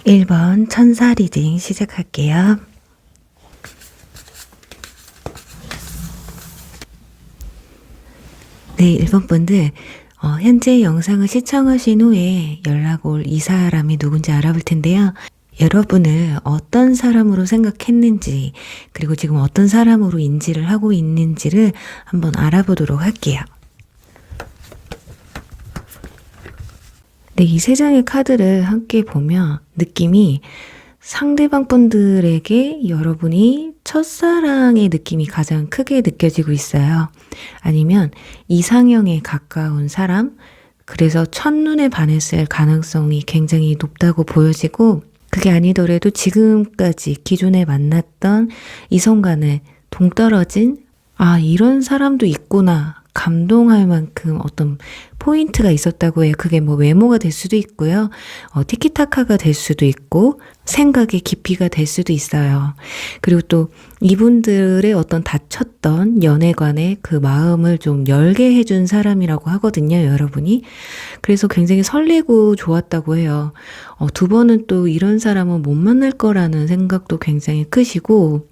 (1번) 천사 리딩 시작할게요. 네, 1번 분들 현재 영상을 시청하신 후에 연락 올 이 사람이 누군지 알아볼 텐데요. 여러분을 어떤 사람으로 생각했는지, 그리고 지금 어떤 사람으로 인지를 하고 있는지를 한번 알아보도록 할게요. 네, 이 세 장의 카드를 함께 보면 느낌이 상대방 분들에게 여러분이 첫사랑의 느낌이 가장 크게 느껴지고 있어요. 아니면 이상형에 가까운 사람, 그래서 첫눈에 반했을 가능성이 굉장히 높다고 보여지고, 그게 아니더라도 지금까지 기존에 만났던 이성과는 동떨어진 이런 사람도 있구나, 감동할 만큼 어떤 포인트가 있었다고 해요. 그게 뭐 외모가 될 수도 있고요. 티키타카가 될 수도 있고, 생각의 깊이가 될 수도 있어요. 그리고 또 이분들의 어떤 닫혔던 연애관의 그 마음을 좀 열게 해준 사람이라고 하거든요, 여러분이. 그래서 굉장히 설레고 좋았다고 해요. 두 번은 또 이런 사람은 못 만날 거라는 생각도 굉장히 크시고,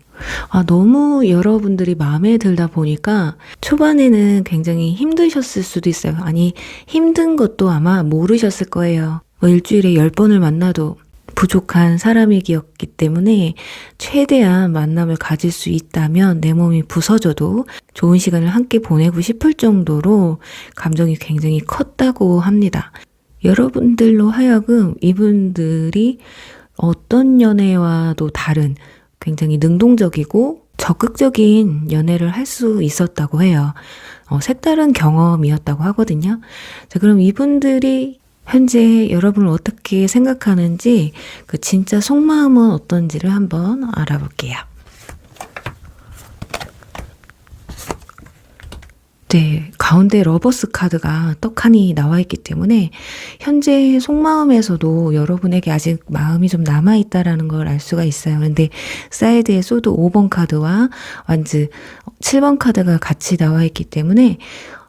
너무 여러분들이 마음에 들다 보니까 초반에는 굉장히 힘드셨을 수도 있어요. 아니, 힘든 것도 아마 모르셨을 거예요. 일주일에 10번을 만나도 부족한 사람이었기 때문에 최대한 만남을 가질 수 있다면 내 몸이 부서져도 좋은 시간을 함께 보내고 싶을 정도로 감정이 굉장히 컸다고 합니다. 여러분들로 하여금 이분들이 어떤 연애와도 다른 굉장히 능동적이고 적극적인 연애를 할 수 있었다고 해요. 색다른 경험이었다고 하거든요. 자, 그럼 이분들이 현재 여러분을 어떻게 생각하는지, 그 진짜 속마음은 어떤지를 한번 알아볼게요. 네, 가운데 러버스 카드가 떡하니 나와 있기 때문에 현재 속마음에서도 여러분에게 아직 마음이 좀 남아있다라는 걸 알 수가 있어요. 근데 사이드에 소드 5번 카드와 완즈 7번 카드가 같이 나와 있기 때문에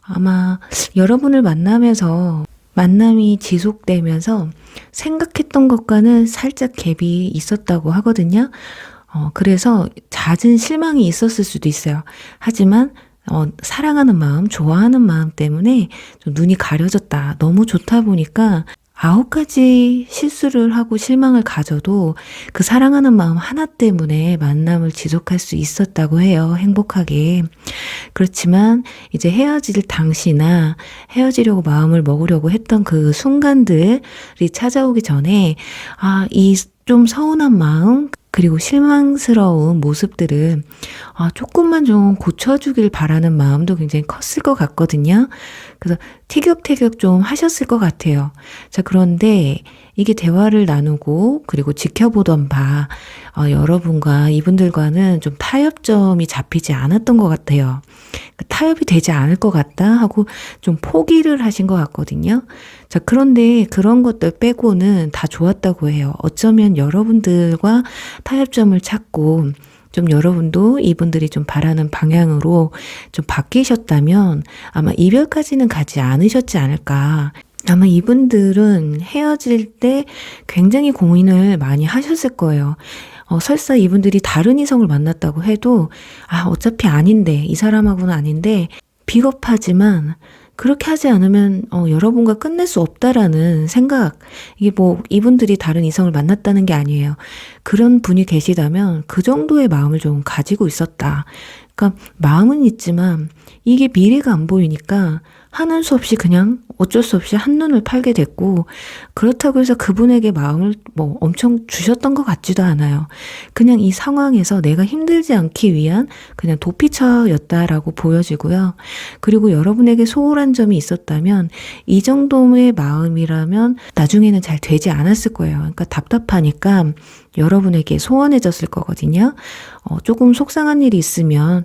아마 여러분을 만나면서 만남이 지속되면서 생각했던 것과는 살짝 갭이 있었다고 하거든요. 그래서 잦은 실망이 있었을 수도 있어요. 하지만 사랑하는 마음, 좋아하는 마음 때문에 좀 눈이 가려졌다. 너무 좋다 보니까 9가지 실수를 하고 실망을 가져도 그 사랑하는 마음 하나 때문에 만남을 지속할 수 있었다고 해요. 행복하게. 그렇지만 이제 헤어질 당시나 헤어지려고 마음을 먹으려고 했던 그 순간들이 찾아오기 전에 이 좀 서운한 마음, 그리고 실망스러운 모습들을 조금만 좀 고쳐주길 바라는 마음도 굉장히 컸을 것 같거든요. 그래서 티격태격 좀 하셨을 것 같아요. 자, 그런데 이게 대화를 나누고 그리고 지켜보던 바 여러분과 이분들과는 좀 타협점이 잡히지 않았던 것 같아요. 타협이 되지 않을 것 같다 하고 좀 포기를 하신 것 같거든요. 자, 그런데 그런 것들 빼고는 다 좋았다고 해요. 어쩌면 여러분들과 타협점을 찾고 좀 여러분도 이분들이 좀 바라는 방향으로 좀 바뀌셨다면 아마 이별까지는 가지 않으셨지 않을까. 아마 이분들은 헤어질 때 굉장히 고민을 많이 하셨을 거예요. 설사 이분들이 다른 이성을 만났다고 해도 어차피 아닌데, 이 사람하고는 아닌데 비겁하지만 그렇게 하지 않으면 여러분과 끝낼 수 없다라는 생각, 이게 뭐 이분들이 다른 이성을 만났다는 게 아니에요. 그런 분이 계시다면 그 정도의 마음을 좀 가지고 있었다. 그러니까 마음은 있지만 이게 미래가 안 보이니까 하는 수 없이 그냥 어쩔 수 없이 한눈을 팔게 됐고, 그렇다고 해서 그분에게 마음을 뭐 엄청 주셨던 것 같지도 않아요. 그냥 이 상황에서 내가 힘들지 않기 위한 그냥 도피처였다라고 보여지고요. 그리고 여러분에게 소홀한 점이 있었다면 이 정도의 마음이라면 나중에는 잘 되지 않았을 거예요. 그러니까 답답하니까 여러분에게 소원해졌을 거거든요. 조금 속상한 일이 있으면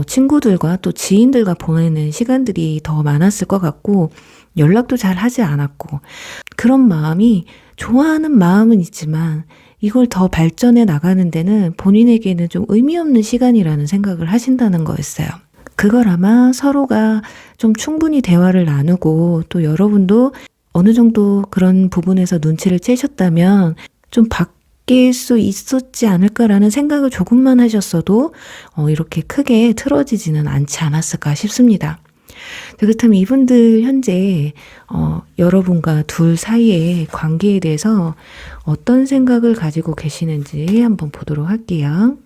친구들과 또 지인들과 보내는 시간들이 더 많았을 것 같고, 연락도 잘 하지 않았고, 그런 마음이 좋아하는 마음은 있지만 이걸 더 발전해 나가는 데는 본인에게는 좀 의미 없는 시간이라는 생각을 하신다는 거였어요. 그걸 아마 서로가 좀 충분히 대화를 나누고, 또 여러분도 어느 정도 그런 부분에서 눈치를 채셨다면 좀 바뀔 수 있었지 않을까라는 생각을 조금만 하셨어도 이렇게 크게 틀어지지는 않지 않았을까 싶습니다. 그렇다면 이분들 현재 여러분과 둘 사이의 관계에 대해서 어떤 생각을 가지고 계시는지 한번 보도록 할게요.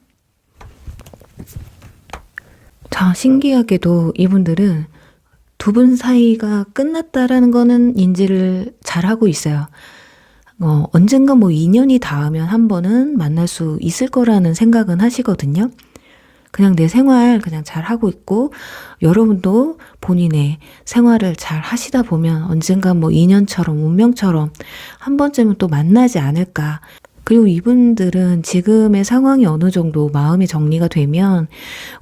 자, 신기하게도 이분들은 두 분 사이가 끝났다라는 거는 인지를 잘하고 있어요. 언젠가 뭐 인연이 닿으면 한 번은 만날 수 있을 거라는 생각은 하시거든요. 그냥 내 생활 그냥 잘 하고 있고, 여러분도 본인의 생활을 잘 하시다 보면 언젠가 뭐 인연처럼 운명처럼 한 번쯤은 또 만나지 않을까. 그리고 이분들은 지금의 상황이 어느 정도 마음이 정리가 되면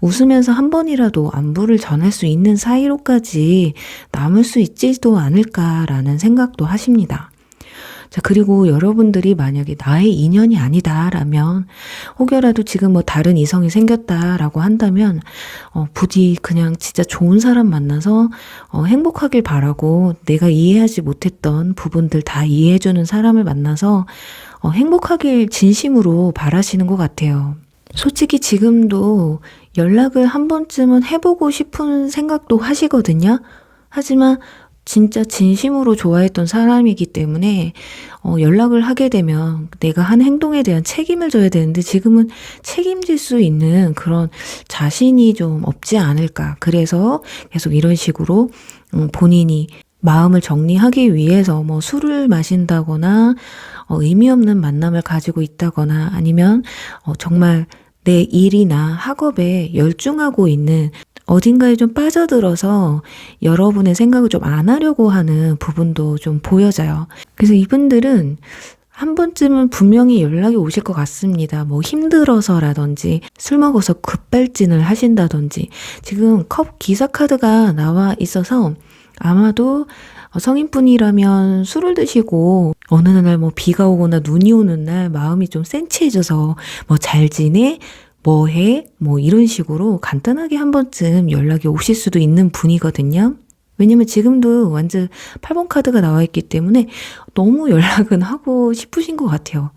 웃으면서 한 번이라도 안부를 전할 수 있는 사이로까지 남을 수 있지도 않을까라는 생각도 하십니다. 자, 그리고 여러분들이 만약에 나의 인연이 아니다라면, 혹여라도 지금 뭐 다른 이성이 생겼다라고 한다면 부디 그냥 진짜 좋은 사람 만나서 행복하길 바라고, 내가 이해하지 못했던 부분들 다 이해해주는 사람을 만나서 행복하길 진심으로 바라시는 것 같아요. 솔직히 지금도 연락을 한 번쯤은 해보고 싶은 생각도 하시거든요. 하지만 진짜 진심으로 좋아했던 사람이기 때문에 연락을 하게 되면 내가 한 행동에 대한 책임을 져야 되는데, 지금은 책임질 수 있는 그런 자신이 좀 없지 않을까. 그래서 계속 이런 식으로 본인이 마음을 정리하기 위해서 뭐 술을 마신다거나 의미 없는 만남을 가지고 있다거나, 아니면 정말 내 일이나 학업에 열중하고 있는, 어딘가에 좀 빠져들어서 여러분의 생각을 좀 안 하려고 하는 부분도 좀 보여져요. 그래서 이분들은 한 번쯤은 분명히 연락이 오실 것 같습니다. 뭐 힘들어서라든지 술 먹어서 급발진을 하신다든지. 지금 컵 기사 카드가 나와 있어서 아마도 성인분이라면 술을 드시고 어느 날 뭐 비가 오거나 눈이 오는 날 마음이 좀 센치해져서 뭐 잘 지내? 뭐 해? 뭐 이런 식으로 간단하게 한 번쯤 연락이 오실 수도 있는 분이거든요. 왜냐면 지금도 완전 8번 카드가 나와 있기 때문에 너무 연락은 하고 싶으신 것 같아요.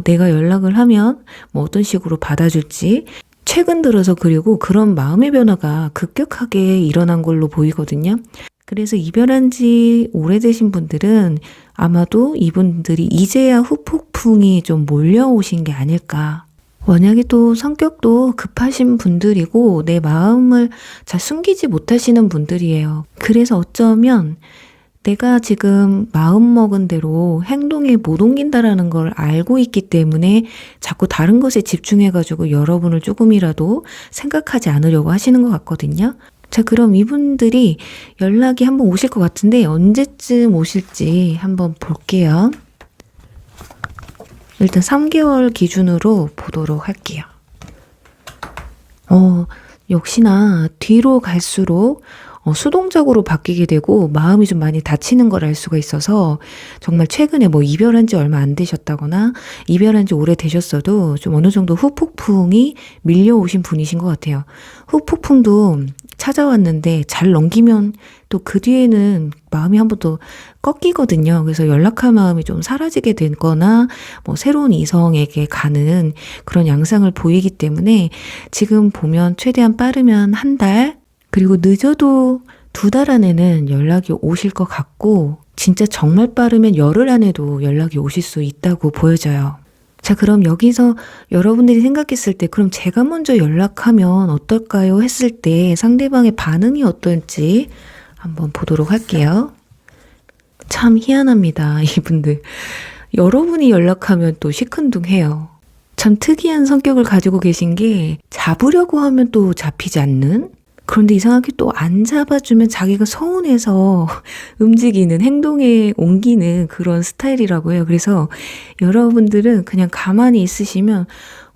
내가 연락을 하면 뭐 어떤 식으로 받아줄지. 최근 들어서 그리고 그런 마음의 변화가 급격하게 일어난 걸로 보이거든요. 그래서 이별한 지 오래되신 분들은 아마도 이분들이 이제야 후폭풍이 좀 몰려오신 게 아닐까. 만약에 또 성격도 급하신 분들이고 내 마음을 잘 숨기지 못하시는 분들이에요. 그래서 어쩌면 내가 지금 마음먹은 대로 행동에 못 옮긴다라는 걸 알고 있기 때문에 자꾸 다른 것에 집중해가지고 여러분을 조금이라도 생각하지 않으려고 하시는 것 같거든요. 자, 그럼 이분들이 연락이 한번 오실 것 같은데 언제쯤 오실지 한번 볼게요. 일단 3개월 기준으로 보도록 할게요. 역시나 뒤로 갈수록 수동적으로 바뀌게 되고 마음이 좀 많이 다치는 걸 알 수가 있어서, 정말 최근에 뭐 이별한 지 얼마 안 되셨다거나 이별한 지 오래 되셨어도 좀 어느 정도 후폭풍이 밀려오신 분이신 것 같아요. 후폭풍도 찾아왔는데 잘 넘기면 또 그 뒤에는 마음이 한 번 더 꺾이거든요. 그래서 연락할 마음이 좀 사라지게 되거나 뭐 새로운 이성에게 가는 그런 양상을 보이기 때문에 지금 보면 최대한 빠르면 한 달, 그리고 늦어도 2달 안에는 연락이 오실 것 같고, 진짜 정말 빠르면 열흘 안에도 연락이 오실 수 있다고 보여져요. 자, 그럼 여기서 여러분들이 생각했을 때 그럼 제가 먼저 연락하면 어떨까요? 했을 때 상대방의 반응이 어떨지 한번 보도록 할게요. 참 희한합니다, 이분들. 여러분이 연락하면 또 시큰둥해요. 참 특이한 성격을 가지고 계신 게 잡으려고 하면 또 잡히지 않는? 그런데 이상하게 또 안 잡아주면 자기가 서운해서 움직이는, 행동에 옮기는 그런 스타일이라고 해요. 그래서 여러분들은 그냥 가만히 있으시면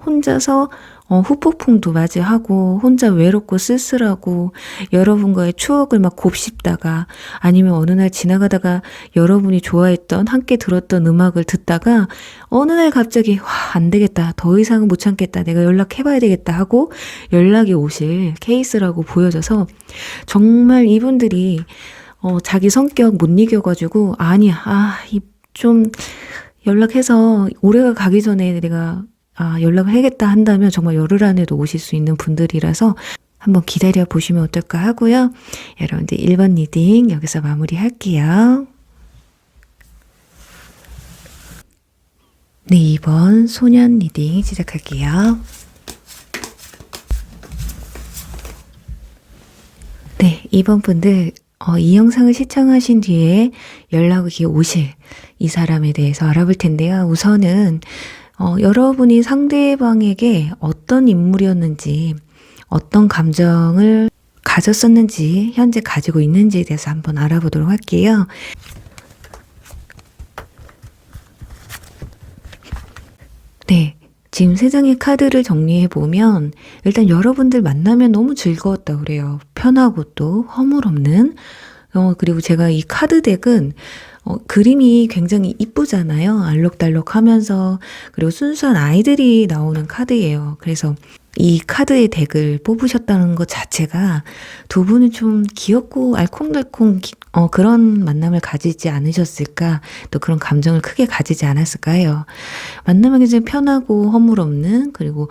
혼자서 후폭풍도 맞이하고 혼자 외롭고 쓸쓸하고 여러분과의 추억을 막 곱씹다가 아니면 어느 날 지나가다가 여러분이 좋아했던 함께 들었던 음악을 듣다가 어느 날 갑자기 안 되겠다, 더 이상은 못 참겠다, 내가 연락해봐야 되겠다 하고 연락이 오실 케이스라고 보여져서 정말 이분들이 자기 성격 못 이겨가지고 아니야, 좀 연락해서 올해가 가기 전에 내가 연락을 해야겠다 한다면 정말 열흘 안에도 오실 수 있는 분들이라서 한번 기다려 보시면 어떨까 하고요. 여러분들 1번 리딩 여기서 마무리 할게요. 네, 2번 소년 리딩 시작할게요. 네, 2번 분들 이 영상을 시청하신 뒤에 연락이 오실 이 사람에 대해서 알아볼 텐데요. 우선은 여러분이 상대방에게 어떤 인물이었는지, 어떤 감정을 가졌었는지, 현재 가지고 있는지에 대해서 한번 알아보도록 할게요. 네, 지금 3장의 카드를 정리해보면 일단 여러분들 만나면 너무 즐거웠다고 그래요. 편하고 또 허물없는. 그리고 제가 이 카드 덱은 그림이 굉장히 이쁘잖아요. 알록달록하면서. 그리고 순수한 아이들이 나오는 카드예요. 그래서 이 카드의 덱을 뽑으셨다는 것 자체가 두 분이 좀 귀엽고 알콩달콩 그런 만남을 가지지 않으셨을까, 또 그런 감정을 크게 가지지 않았을까 해요. 만나면 굉장히 편하고 허물없는, 그리고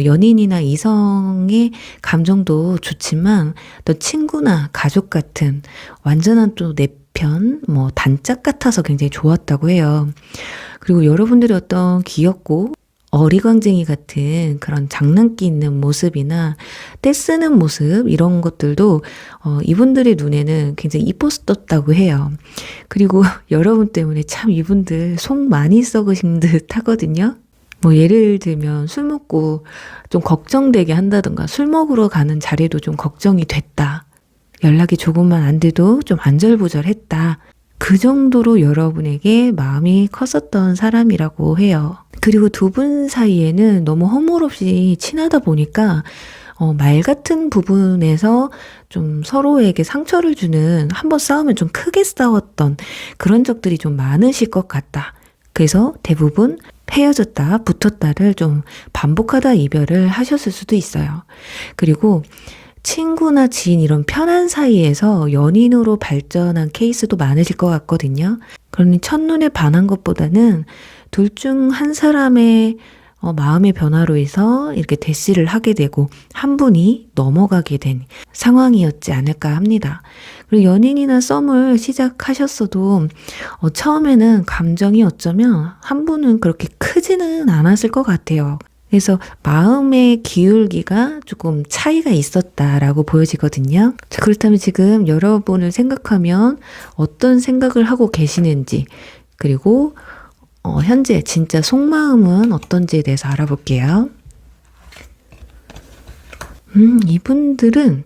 연인이나 이성의 감정도 좋지만 또 친구나 가족 같은 완전한 또 내 편, 단짝 같아서 굉장히 좋았다고 해요. 그리고 여러분들의 어떤 귀엽고 어리광쟁이 같은 그런 장난기 있는 모습이나 떼쓰는 모습, 이런 것들도 이분들의 눈에는 굉장히 이뻤었다고 해요. 그리고 여러분 때문에 참 이분들 속 많이 썩으신 듯 하거든요. 예를 들면 술 먹고 좀 걱정되게 한다든가, 술 먹으러 가는 자리도 좀 걱정이 됐다, 연락이 조금만 안 돼도 좀 안절부절했다, 그 정도로 여러분에게 마음이 컸었던 사람이라고 해요. 그리고 두 분 사이에는 너무 허물없이 친하다 보니까 말 같은 부분에서 좀 서로에게 상처를 주는, 한번 싸우면 좀 크게 싸웠던 그런 적들이 좀 많으실 것 같다. 그래서 대부분 헤어졌다 붙었다를 좀 반복하다 이별을 하셨을 수도 있어요. 그리고 친구나 지인, 이런 편한 사이에서 연인으로 발전한 케이스도 많으실 것 같거든요. 그러니 첫눈에 반한 것보다는 둘 중 한 사람의 마음의 변화로 해서 이렇게 대시를 하게 되고 한 분이 넘어가게 된 상황이었지 않을까 합니다. 그리고 연인이나 썸을 시작하셨어도 처음에는 감정이 어쩌면 한 분은 그렇게 크지는 않았을 것 같아요. 그래서 마음의 기울기가 조금 차이가 있었다라고 보여지거든요. 자, 그렇다면 지금 여러분을 생각하면 어떤 생각을 하고 계시는지, 그리고 현재 진짜 속마음은 어떤지에 대해서 알아볼게요. 이분들은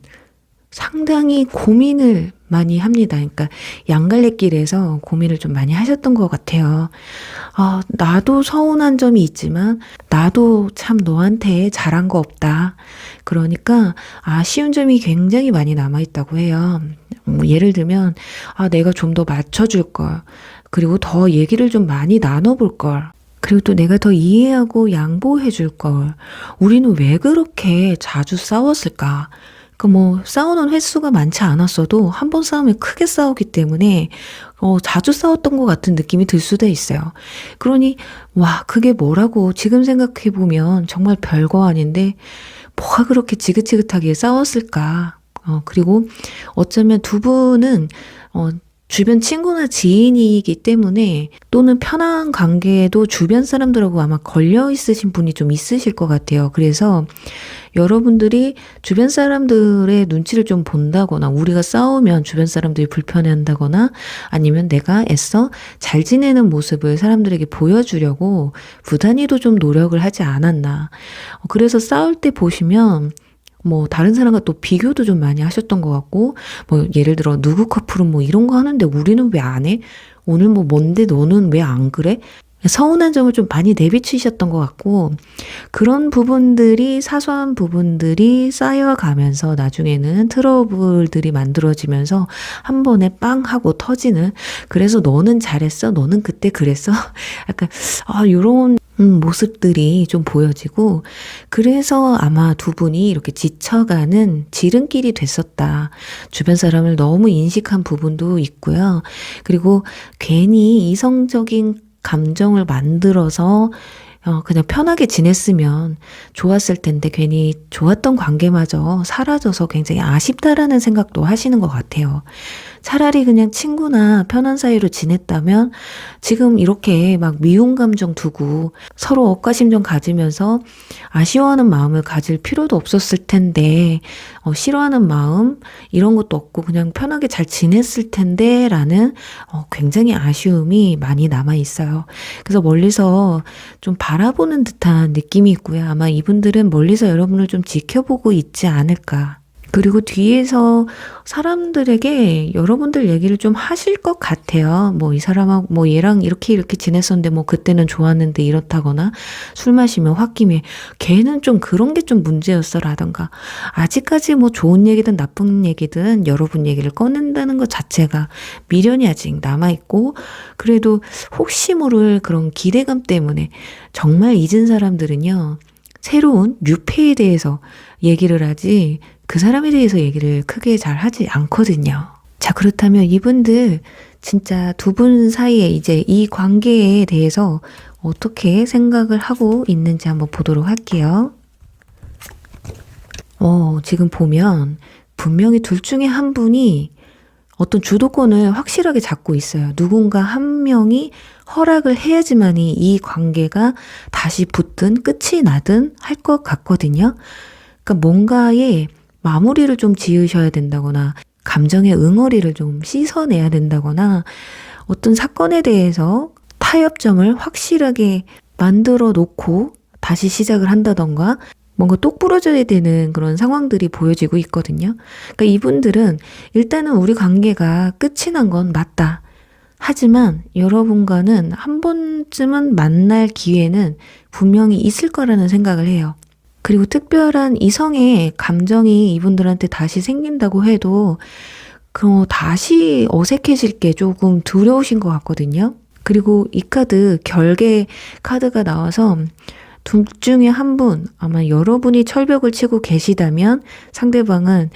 상당히 고민을 많이 합니다. 그러니까 양갈래길에서 고민을 좀 많이 하셨던 것 같아요. 나도 서운한 점이 있지만 나도 참 너한테 잘한 거 없다. 그러니까 아쉬운 점이 굉장히 많이 남아있다고 해요. 예를 들면 내가 좀 더 맞춰줄 걸, 그리고 더 얘기를 좀 많이 나눠볼 걸, 그리고 또 내가 더 이해하고 양보해 줄 걸, 우리는 왜 그렇게 자주 싸웠을까? 싸우는 횟수가 많지 않았어도 한 번 싸우면 크게 싸우기 때문에 자주 싸웠던 것 같은 느낌이 들 수도 있어요. 그러니 그게 뭐라고 지금 생각해보면 정말 별거 아닌데 뭐가 그렇게 지긋지긋하게 싸웠을까? 그리고 어쩌면 두 분은 주변 친구나 지인이기 때문에 또는 편한 관계에도 주변 사람들하고 아마 걸려 있으신 분이 좀 있으실 것 같아요. 그래서 여러분들이 주변 사람들의 눈치를 좀 본다거나 우리가 싸우면 주변 사람들이 불편해한다거나 아니면 내가 애써 잘 지내는 모습을 사람들에게 보여주려고 부단히도 좀 노력을 하지 않았나. 그래서 싸울 때 보시면 다른 사람과 또 비교도 좀 많이 하셨던 것 같고, 예를 들어, 누구 커플은 이런 거 하는데 우리는 왜 안 해? 오늘 뭔데 너는 왜 안 그래? 서운한 점을 좀 많이 내비치셨던 것 같고, 그런 부분들이, 사소한 부분들이 쌓여가면서 나중에는 트러블들이 만들어지면서 한 번에 빵 하고 터지는, 그래서 너는 잘했어? 너는 그때 그랬어? 약간, 요런 모습들이 좀 보여지고, 그래서 아마 두 분이 이렇게 지쳐가는 지름길이 됐었다. 주변 사람을 너무 인식한 부분도 있고요. 그리고 괜히 이성적인 감정을 만들어서 그냥 편하게 지냈으면 좋았을 텐데 괜히 좋았던 관계마저 사라져서 굉장히 아쉽다라는 생각도 하시는 것 같아요. 차라리 그냥 친구나 편한 사이로 지냈다면 지금 이렇게 막 미운 감정 두고 서로 억가심정 가지면서 아쉬워하는 마음을 가질 필요도 없었을 텐데 싫어하는 마음 이런 것도 없고 그냥 편하게 잘 지냈을 텐데 라는 굉장히 아쉬움이 많이 남아 있어요. 그래서 멀리서 좀 바라보는 듯한 느낌이 있고요. 아마 이분들은 멀리서 여러분을 좀 지켜보고 있지 않을까. 그리고 뒤에서 사람들에게 여러분들 얘기를 좀 하실 것 같아요. 이 사람하고 얘랑 이렇게 지냈었는데 그때는 좋았는데 이렇다거나 술 마시면 홧김에 걔는 좀 그런 게 좀 문제였어 라던가 아직까지 좋은 얘기든 나쁜 얘기든 여러분 얘기를 꺼낸다는 것 자체가 미련이 아직 남아있고 그래도 혹시 모를 그런 기대감 때문에 정말 잊은 사람들은요. 새로운 뉴페에 대해서 얘기를 하지 그 사람에 대해서 얘기를 크게 잘 하지 않거든요. 자, 그렇다면 이분들 진짜 두 분 사이에 이제 이 관계에 대해서 어떻게 생각을 하고 있는지 한번 보도록 할게요. 지금 보면 분명히 둘 중에 한 분이 어떤 주도권을 확실하게 잡고 있어요. 누군가 한 명이 허락을 해야지만이 이 관계가 다시 붙든 끝이 나든 할 것 같거든요. 그러니까 뭔가에 마무리를 좀 지으셔야 된다거나 감정의 응어리를 좀 씻어내야 된다거나 어떤 사건에 대해서 타협점을 확실하게 만들어 놓고 다시 시작을 한다던가 뭔가 똑 부러져야 되는 그런 상황들이 보여지고 있거든요. 그러니까 이분들은 일단은 우리 관계가 끝이 난 건 맞다. 하지만 여러분과는 한 번쯤은 만날 기회는 분명히 있을 거라는 생각을 해요. 그리고 특별한 이성의 감정이 이분들한테 다시 생긴다고 해도 다시 어색해질 게 조금 두려우신 것 같거든요. 그리고 이 카드, 결계 카드가 나와서 둘 중에 한 분, 아마 여러분이 철벽을 치고 계시다면 상대방은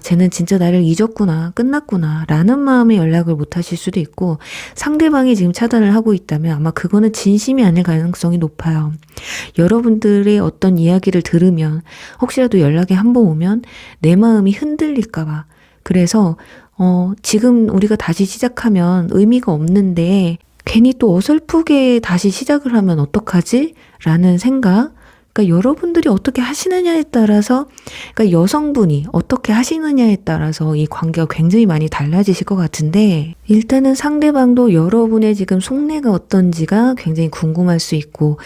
쟤는 진짜 나를 잊었구나, 끝났구나 라는 마음에 연락을 못 하실 수도 있고 상대방이 지금 차단을 하고 있다면 아마 그거는 진심이 아닐 가능성이 높아요. 여러분들의 어떤 이야기를 들으면 혹시라도 연락이 한 번 오면 내 마음이 흔들릴까 봐. 그래서 지금 우리가 다시 시작하면 의미가 없는데 괜히 또 어설프게 다시 시작을 하면 어떡하지? 라는 생각. 그러니까 여러분들이 어떻게 하시느냐에 따라서, 그러니까 여성분이 어떻게 하시느냐에 따라서 이 관계가 굉장히 많이 달라지실 것 같은데, 일단은 상대방도 여러분의 지금 속내가 어떤지가 굉장히 궁금할 수 있고,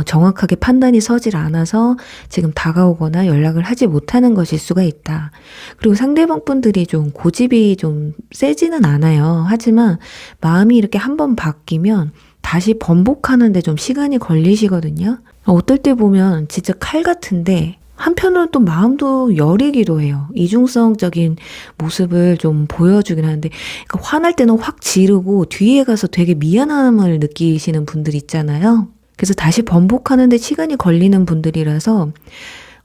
정확하게 판단이 서질 않아서 지금 다가오거나 연락을 하지 못하는 것일 수가 있다. 그리고 상대방 분들이 좀 고집이 좀 세지는 않아요. 하지만 마음이 이렇게 한번 바뀌면 다시 번복하는데 좀 시간이 걸리시거든요. 어떨 때 보면 진짜 칼 같은데 한편으로는 또 마음도 여리기도 해요. 이중성적인 모습을 좀 보여주긴 하는데 그러니까 화날 때는 확 지르고 뒤에 가서 되게 미안함을 느끼시는 분들 있잖아요. 그래서 다시 번복하는데 시간이 걸리는 분들이라서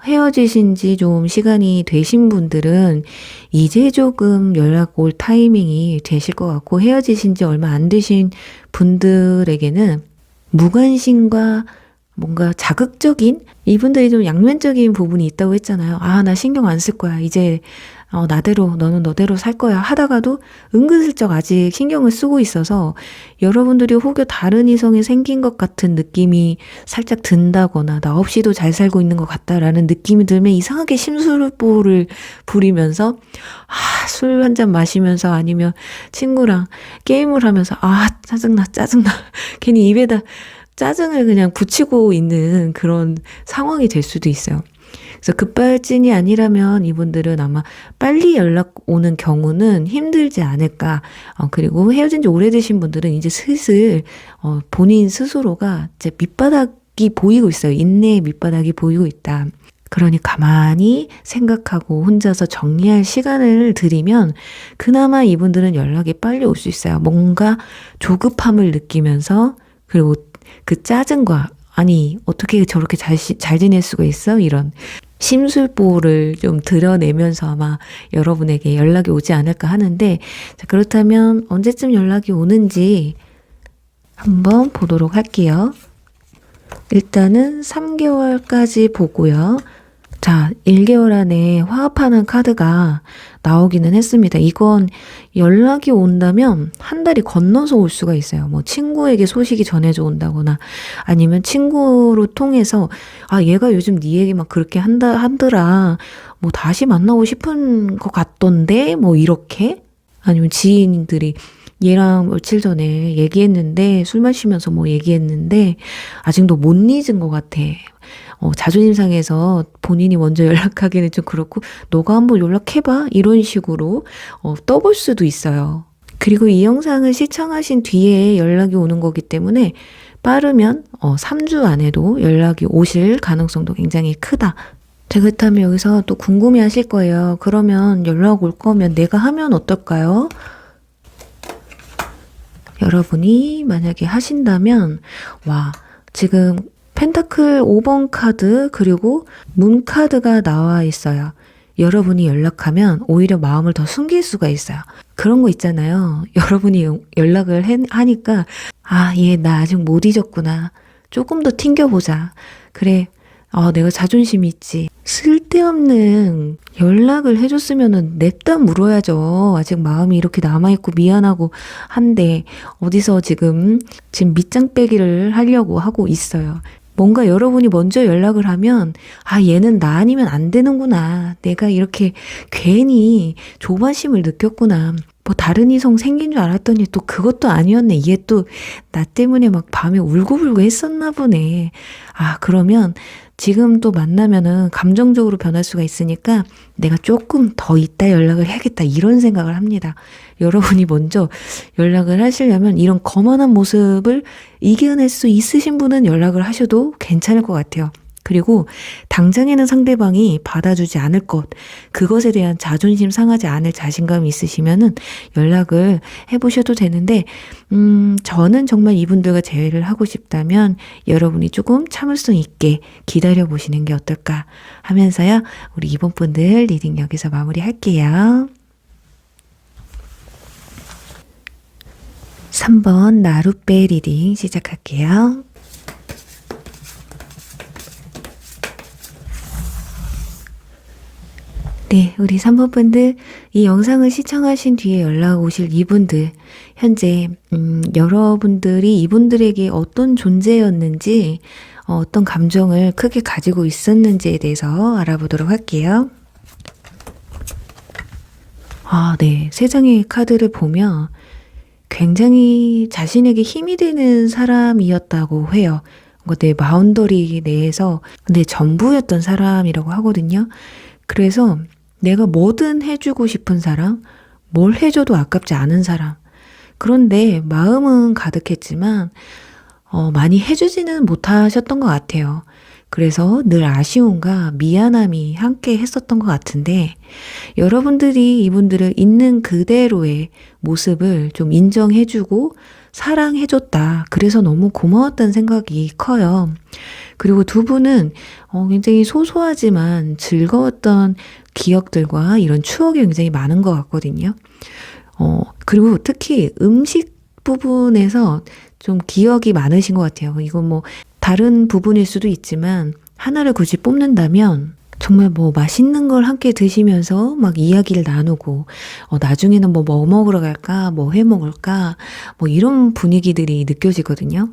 헤어지신 지 좀 시간이 되신 분들은 이제 조금 연락 올 타이밍이 되실 것 같고 헤어지신 지 얼마 안 되신 분들에게는 무관심과 뭔가 자극적인, 이분들이 좀 양면적인 부분이 있다고 했잖아요. 아, 나 신경 안 쓸 거야. 이제 나대로, 너는 너대로 살 거야 하다가도 은근슬쩍 아직 신경을 쓰고 있어서 여러분들이 혹여 다른 이성이 생긴 것 같은 느낌이 살짝 든다거나 나 없이도 잘 살고 있는 것 같다라는 느낌이 들면 이상하게 심술보를 부리면서 술 한 잔 마시면서 아니면 친구랑 게임을 하면서 짜증나 괜히 입에다 짜증을 그냥 붙이고 있는 그런 상황이 될 수도 있어요. 그래서 급발진이 아니라면 이분들은 아마 빨리 연락 오는 경우는 힘들지 않을까. 그리고 헤어진 지 오래되신 분들은 이제 슬슬 본인 스스로가 이제 밑바닥이 보이고 있어요. 인내의 밑바닥이 보이고 있다. 그러니 가만히 생각하고 혼자서 정리할 시간을 들이면 그나마 이분들은 연락이 빨리 올 수 있어요. 뭔가 조급함을 느끼면서 그리고 그 짜증과 아니 어떻게 저렇게 잘 지낼 수가 있어? 이런 심술보를 좀 드러내면서 아마 여러분에게 연락이 오지 않을까 하는데 자, 그렇다면 언제쯤 연락이 오는지 한번 보도록 할게요. 일단은 3개월까지 보고요. 자, 1개월 안에 화합하는 카드가 나오기는 했습니다. 이건 연락이 온다면 한 달이 건너서 올 수가 있어요. 뭐 친구에게 소식이 전해져 온다거나 아니면 친구로 통해서 얘가 요즘 네 얘기 막 그렇게 하더라. 뭐 다시 만나고 싶은 것 같던데 뭐 이렇게 아니면 지인들이 얘랑 며칠 전에 얘기했는데 술 마시면서 뭐 얘기했는데 아직도 못 잊은 것 같아. 자존심 상해서 본인이 먼저 연락하기는 좀 그렇고 너가 한번 연락해봐 이런 식으로 떠볼 수도 있어요. 그리고 이 영상을 시청하신 뒤에 연락이 오는 거기 때문에 빠르면 3주 안에도 연락이 오실 가능성도 굉장히 크다. 자, 그렇다면 여기서 또 궁금해 하실 거예요. 그러면 연락 올 거면 내가 하면 어떨까요? 여러분이 만약에 하신다면 지금 펜타클 5번 카드 그리고 문 카드가 나와 있어요. 여러분이 연락하면 오히려 마음을 더 숨길 수가 있어요. 그런 거 있잖아요. 여러분이 연락을 하니까 얘 나 아직 못 잊었구나. 조금 더 튕겨보자. 그래. 내가 자존심이 있지. 쓸데없는 연락을 해줬으면은 냅다 물어야죠. 아직 마음이 이렇게 남아있고 미안하고 한데 어디서 지금 밑장 빼기를 하려고 하고 있어요. 뭔가 여러분이 먼저 연락을 하면 얘는 나 아니면 안 되는구나. 내가 이렇게 괜히 조바심을 느꼈구나. 뭐 다른 이성 생긴 줄 알았더니 또 그것도 아니었네. 얘 또 나 때문에 막 밤에 울고불고 했었나 보네. 그러면 지금 또 만나면은 감정적으로 변할 수가 있으니까 내가 조금 더 이따 연락을 해야겠다 이런 생각을 합니다. 여러분이 먼저 연락을 하시려면 이런 거만한 모습을 이겨낼 수 있으신 분은 연락을 하셔도 괜찮을 것 같아요. 그리고 당장에는 상대방이 받아주지 않을 것, 그것에 대한 자존심 상하지 않을 자신감이 있으시면은 연락을 해보셔도 되는데, 저는 정말 이분들과 재회를 하고 싶다면 여러분이 조금 참을성 있게 기다려보시는 게 어떨까 하면서요, 우리 이번 분들 리딩 여기서 마무리할게요. 3번 나룻배 리딩 시작할게요. 네, 우리 3번 분들 이 영상을 시청하신 뒤에 연락 오실 이분들 현재 여러분들이 이분들에게 어떤 존재였는지 어떤 감정을 크게 가지고 있었는지에 대해서 알아보도록 할게요. 네, 세 장의 카드를 보면 굉장히 자신에게 힘이 되는 사람이었다고 해요. 내 바운더리 내에서 내 전부였던 사람이라고 하거든요. 그래서 내가 뭐든 해주고 싶은 사람, 뭘 해줘도 아깝지 않은 사람. 그런데 마음은 가득했지만 많이 해주지는 못하셨던 것 같아요. 그래서 늘 아쉬움과 미안함이 함께 했었던 것 같은데 여러분들이 이분들을 있는 그대로의 모습을 좀 인정해주고 사랑해줬다. 그래서 너무 고마웠다는 생각이 커요. 그리고 두 분은 굉장히 소소하지만 즐거웠던 기억들과 이런 추억이 굉장히 많은 것 같거든요. 그리고 특히 음식 부분에서 좀 기억이 많으신 것 같아요. 이건 뭐 다른 부분일 수도 있지만 하나를 굳이 뽑는다면 정말 뭐 맛있는 걸 함께 드시면서 막 이야기를 나누고 나중에는 뭐 먹으러 갈까 뭐 해 먹을까 뭐 이런 분위기들이 느껴지거든요.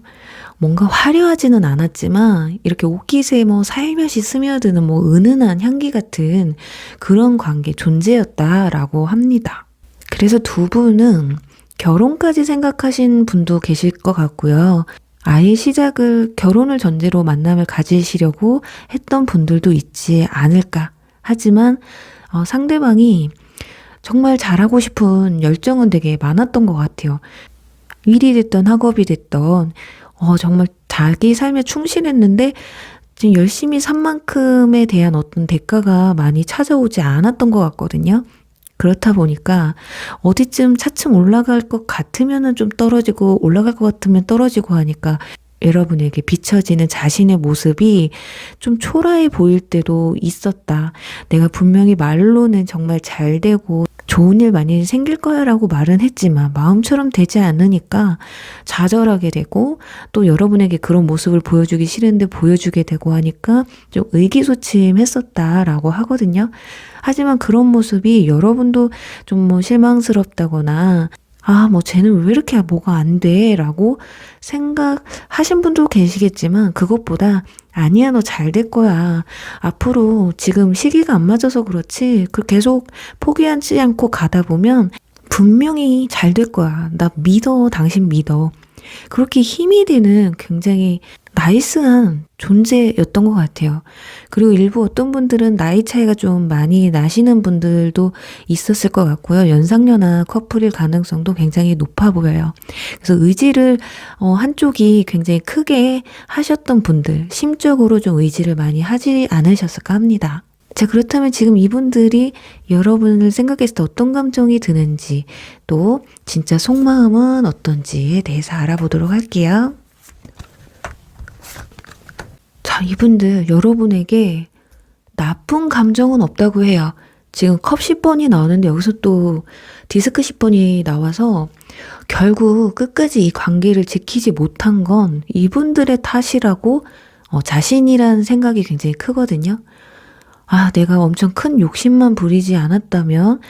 뭔가 화려하지는 않았지만 이렇게 옷깃에 뭐 살며시 스며드는 뭐 은은한 향기 같은 그런 관계 존재였다라고 합니다. 그래서 두 분은 결혼까지 생각하신 분도 계실 것 같고요. 아예 시작을 결혼을 전제로 만남을 가지시려고 했던 분들도 있지 않을까. 하지만 상대방이 정말 잘하고 싶은 열정은 되게 많았던 것 같아요. 일이 됐던 학업이 됐던 정말 자기 삶에 충실했는데 지금 열심히 산 만큼에 대한 어떤 대가가 많이 찾아오지 않았던 것 같거든요. 그렇다 보니까 어디쯤 차츰 올라갈 것 같으면은 좀 떨어지고 올라갈 것 같으면 떨어지고 하니까 여러분에게 비춰지는 자신의 모습이 좀 초라해 보일 때도 있었다. 내가 분명히 말로는 정말 잘 되고 좋은 일 많이 생길 거야 라고 말은 했지만 마음처럼 되지 않으니까 좌절하게 되고 또 여러분에게 그런 모습을 보여주기 싫은데 보여주게 되고 하니까 좀 의기소침했었다라고 하거든요. 하지만 그런 모습이 여러분도 좀 뭐 실망스럽다거나 뭐 쟤는 왜 이렇게 뭐가 안 돼? 라고 생각하신 분도 계시겠지만 그것보다 아니야, 너 잘 될 거야. 앞으로 지금 시기가 안 맞아서 그렇지. 계속 포기하지 않고 가다 보면 분명히 잘 될 거야. 나 믿어. 당신 믿어. 그렇게 힘이 되는 굉장히 나이스한 존재였던 것 같아요. 그리고 일부 어떤 분들은 나이 차이가 좀 많이 나시는 분들도 있었을 것 같고요. 연상연하 커플일 가능성도 굉장히 높아 보여요. 그래서 의지를 한쪽이 굉장히 크게 하셨던 분들, 심적으로 좀 의지를 많이 하지 않으셨을까 합니다. 자, 그렇다면 지금 이분들이 여러분을 생각했을 때 어떤 감정이 드는지, 또 진짜 속마음은 어떤지에 대해서 알아보도록 할게요. 자, 이분들 여러분에게 나쁜 감정은 없다고 해요. 지금 컵 10번이 나오는데 여기서 또 디스크 10번이 나와서 결국 끝까지 이 관계를 지키지 못한 건 이분들의 탓이라고 자신이라는 생각이 굉장히 크거든요. 내가 엄청 큰 욕심만 부리지 않았다면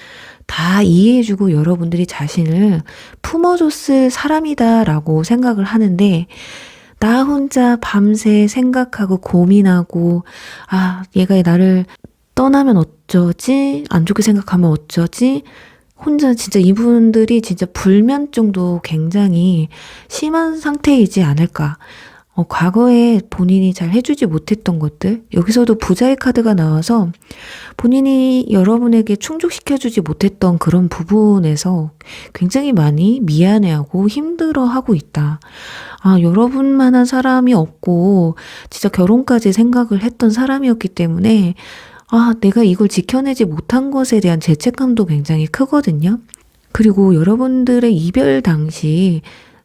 다 이해해주고 여러분들이 자신을 품어줬을 사람이다라고 생각을 하는데 나 혼자 밤새 생각하고 고민하고 얘가 나를 떠나면 어쩌지? 안 좋게 생각하면 어쩌지? 혼자 진짜 이분들이 진짜 불면증도 굉장히 심한 상태이지 않을까. 과거에 본인이 잘 해주지 못했던 것들, 여기서도 부자의 카드가 나와서 본인이 여러분에게 충족시켜주지 못했던 그런 부분에서 굉장히 많이 미안해하고 힘들어하고 있다. 여러분만한 사람이 없고 진짜 결혼까지 생각을 했던 사람이었기 때문에 내가 이걸 지켜내지 못한 것에 대한 죄책감도 굉장히 크거든요. 그리고 여러분들의 이별 당시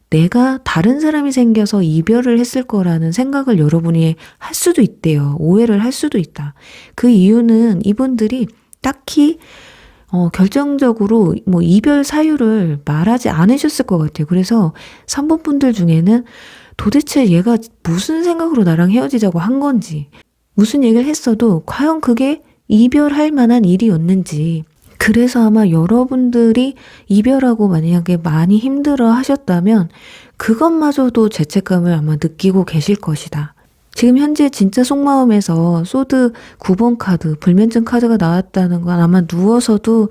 내가 다른 사람이 생겨서 이별을 했을 거라는 생각을 여러분이 할 수도 있대요. 오해를 할 수도 있다. 그 이유는 이분들이 딱히 결정적으로 뭐 이별 사유를 말하지 않으셨을 것 같아요. 그래서 3번 분들 중에는 도대체 얘가 무슨 생각으로 나랑 헤어지자고 한 건지, 무슨 얘기를 했어도 과연 그게 이별할 만한 일이었는지, 그래서 아마 여러분들이 이별하고 만약에 많이 힘들어 하셨다면 그것마저도 죄책감을 아마 느끼고 계실 것이다. 지금 현재 진짜 속마음에서 소드 9번 카드, 불면증 카드가 나왔다는 건 아마 누워서도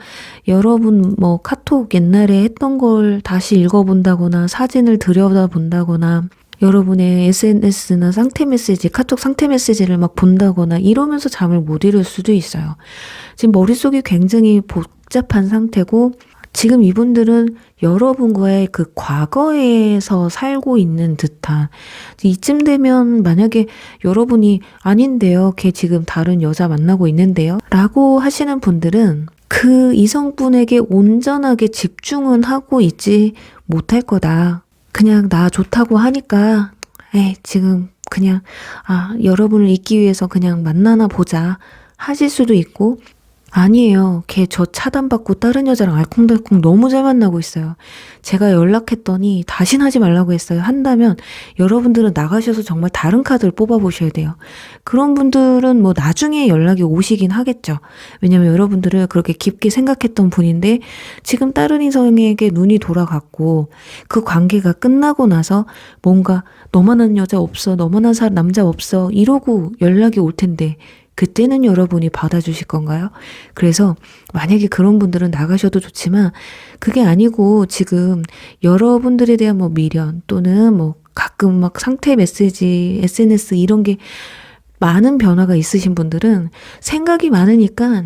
여러분 뭐 카톡 옛날에 했던 걸 다시 읽어본다거나 사진을 들여다본다거나 여러분의 SNS나 상태 메시지, 카톡 상태 메시지를 막 본다거나 이러면서 잠을 못 이룰 수도 있어요. 지금 머릿속이 굉장히 복잡한 상태고 지금 이분들은 여러분과의 그 과거에서 살고 있는 듯한, 이쯤 되면 만약에 여러분이 아닌데요, 걔 지금 다른 여자 만나고 있는데요 라고 하시는 분들은 그 이성분에게 온전하게 집중은 하고 있지 못할 거다. 그냥 나 좋다고 하니까 지금 그냥 여러분을 잊기 위해서 그냥 만나나 보자 하실 수도 있고, 아니에요. 걔 저 차단받고 다른 여자랑 알콩달콩 너무 잘 만나고 있어요. 제가 연락했더니 다신 하지 말라고 했어요. 한다면 여러분들은 나가셔서 정말 다른 카드를 뽑아보셔야 돼요. 그런 분들은 뭐 나중에 연락이 오시긴 하겠죠. 왜냐면 여러분들을 그렇게 깊게 생각했던 분인데 지금 다른 이성에게 눈이 돌아갔고 그 관계가 끝나고 나서 뭔가 너만한 여자 없어, 너만한 남자 없어 이러고 연락이 올 텐데 그때는 여러분이 받아주실 건가요? 그래서 만약에 그런 분들은 나가셔도 좋지만 그게 아니고 지금 여러분들에 대한 뭐 미련 또는 뭐 가끔 막 상태 메시지, SNS 이런 게 많은 변화가 있으신 분들은 생각이 많으니까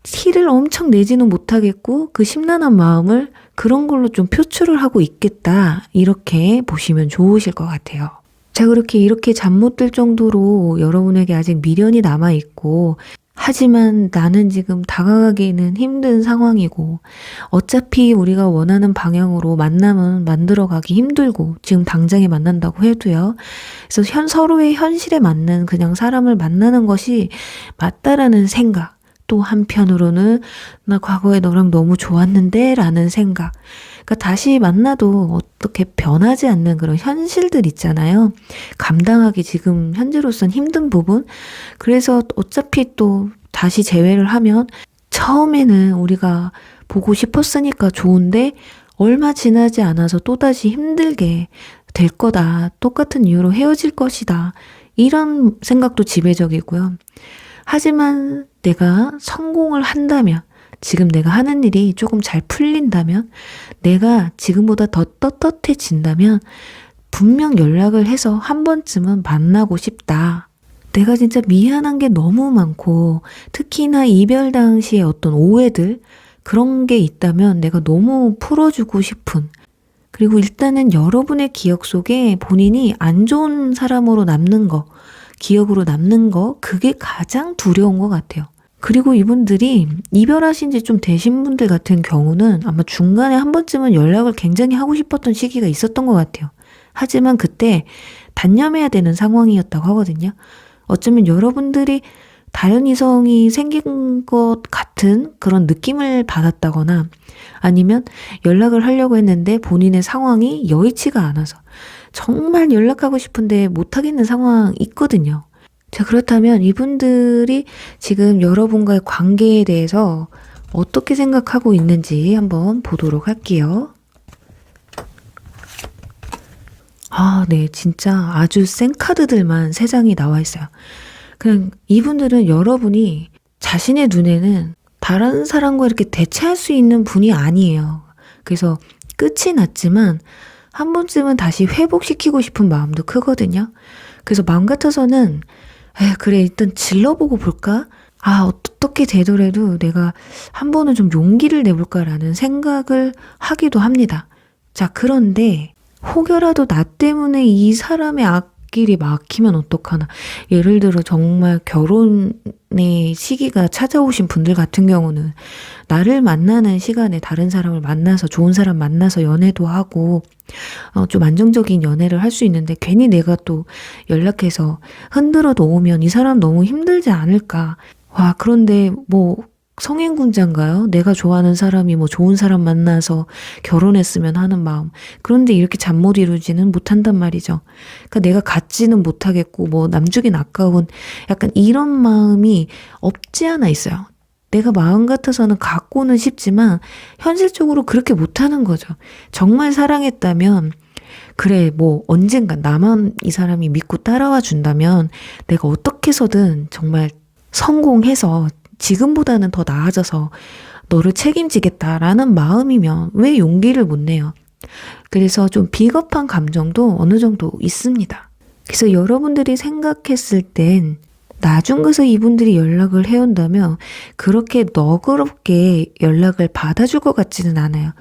티를 엄청 내지는 못하겠고 그 심란한 마음을 그런 걸로 좀 표출을 하고 있겠다. 이렇게 보시면 좋으실 것 같아요. 자, 이렇게 잠 못 들 정도로 여러분에게 아직 미련이 남아있고, 하지만 나는 지금 다가가기는 힘든 상황이고, 어차피 우리가 원하는 방향으로 만남은 만들어가기 힘들고, 지금 당장에 만난다고 해도요. 그래서 서로의 현실에 맞는 그냥 사람을 만나는 것이 맞다라는 생각, 또 한편으로는 나 과거에 너랑 너무 좋았는데 라는 생각, 그러니까 다시 만나도 어떻게 변하지 않는 그런 현실들 있잖아요. 감당하기 지금 현재로선 힘든 부분. 그래서 어차피 또 다시 재회를 하면 처음에는 우리가 보고 싶었으니까 좋은데 얼마 지나지 않아서 또다시 힘들게 될 거다. 똑같은 이유로 헤어질 것이다. 이런 생각도 지배적이고요. 하지만 내가 성공을 한다면 지금 내가 하는 일이 조금 잘 풀린다면 내가 지금보다 더 떳떳해진다면 분명 연락을 해서 한 번쯤은 만나고 싶다. 내가 진짜 미안한 게 너무 많고 특히나 이별 당시에 어떤 오해들 그런 게 있다면 내가 너무 풀어주고 싶은 그리고 일단은 여러분의 기억 속에 본인이 안 좋은 사람으로 남는 거 기억으로 남는 거 그게 가장 두려운 것 같아요. 그리고 이분들이 이별하신 지 좀 되신 분들 같은 경우는 아마 중간에 한 번쯤은 연락을 굉장히 하고 싶었던 시기가 있었던 것 같아요. 하지만 그때 단념해야 되는 상황이었다고 하거든요. 어쩌면 여러분들이 다른 이성이 생긴 것 같은 그런 느낌을 받았다거나 아니면 연락을 하려고 했는데 본인의 상황이 여의치가 않아서 정말 연락하고 싶은데 못하겠는 상황이 있거든요. 자, 그렇다면 이분들이 지금 여러분과의 관계에 대해서 어떻게 생각하고 있는지 한번 보도록 할게요. 아, 네. 진짜 아주 센 카드들만 3장이 나와 있어요. 그냥 이분들은 여러분이 자신의 눈에는 다른 사람과 이렇게 대체할 수 있는 분이 아니에요. 그래서 끝이 났지만 한 번쯤은 다시 회복시키고 싶은 마음도 크거든요. 그래서 마음 같아서는 그래 일단 질러보고 볼까? 어떻게 되더라도 내가 한 번은 좀 용기를 내볼까라는 생각을 하기도 합니다. 자, 그런데 혹여라도 나 때문에 이 사람의 앞길이 막히면 어떡하나. 예를 들어 정말 결혼의 시기가 찾아오신 분들 같은 경우는 나를 만나는 시간에 다른 사람을 만나서 좋은 사람 만나서 연애도 하고 좀 안정적인 연애를 할 수 있는데 괜히 내가 또 연락해서 흔들어도 오면 이 사람 너무 힘들지 않을까. 그런데 뭐 성인군자인가요? 내가 좋아하는 사람이 뭐 좋은 사람 만나서 결혼했으면 하는 마음. 그런데 이렇게 잠 못 이루지는 못한단 말이죠. 그러니까 내가 갖지는 못하겠고 뭐 남주긴 아까운 약간 이런 마음이 없지 않아 있어요. 내가 마음 같아서는 갖고는 싶지만 현실적으로 그렇게 못하는 거죠. 정말 사랑했다면 그래 뭐 언젠가 나만 이 사람이 믿고 따라와 준다면 내가 어떻게 해서든 정말 성공해서 지금보다는 더 나아져서 너를 책임지겠다라는 마음이면 왜 용기를 못 내요? 그래서 좀 비겁한 감정도 어느 정도 있습니다. 그래서 여러분들이 생각했을 땐 나중 가서 이분들이 연락을 해온다면 그렇게 너그럽게 연락을 받아줄 것 같지는 않아요.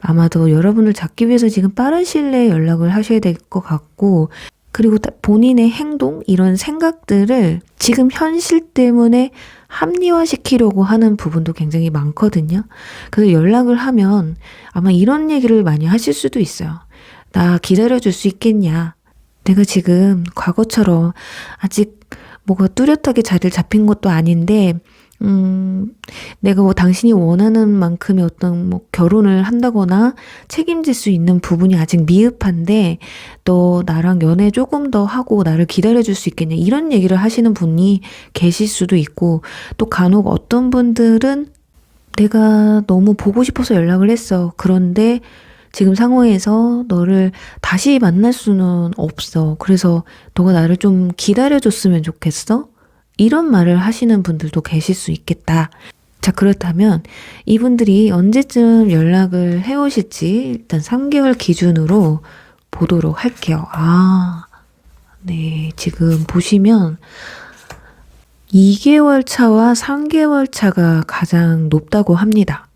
아마도 여러분을 잡기 위해서 지금 빠른 시일 내에 연락을 하셔야 될 것 같고 그리고 본인의 행동 이런 생각들을 지금 현실 때문에 합리화시키려고 하는 부분도 굉장히 많거든요. 그래서 연락을 하면 아마 이런 얘기를 많이 하실 수도 있어요. 나 기다려줄 수 있겠냐? 내가 지금 과거처럼 아직 뭐가 뚜렷하게 자리를 잡힌 것도 아닌데 내가 뭐 당신이 원하는 만큼의 어떤 뭐 결혼을 한다거나 책임질 수 있는 부분이 아직 미흡한데 너 나랑 연애 조금 더 하고 나를 기다려줄 수 있겠냐 이런 얘기를 하시는 분이 계실 수도 있고 또 간혹 어떤 분들은 내가 너무 보고 싶어서 연락을 했어. 그런데 지금 상황에서 너를 다시 만날 수는 없어. 그래서 너가 나를 좀 기다려줬으면 좋겠어. 이런 말을 하시는 분들도 계실 수 있겠다. 자, 그렇다면 이분들이 언제쯤 연락을 해오실지 일단 3개월 기준으로 보도록 할게요. 네. 지금 보시면 2개월 차와 3개월 차가 가장 높다고 합니다.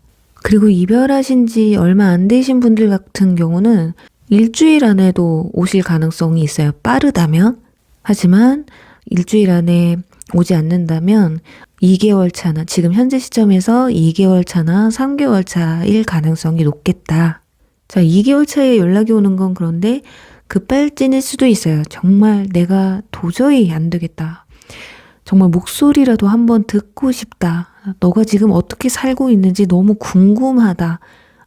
그리고 이별하신 지 얼마 안 되신 분들 같은 경우는 일주일 안에도 오실 가능성이 있어요. 빠르다면. 하지만 일주일 안에 오지 않는다면 2개월 차나 지금 현재 시점에서 2개월 차나 3개월 차일 가능성이 높겠다. 자, 2개월 차에 연락이 오는 건 그런데 급발진일 수도 있어요. 정말 내가 도저히 안 되겠다. 정말 목소리라도 한번 듣고 싶다. 너가 지금 어떻게 살고 있는지 너무 궁금하다.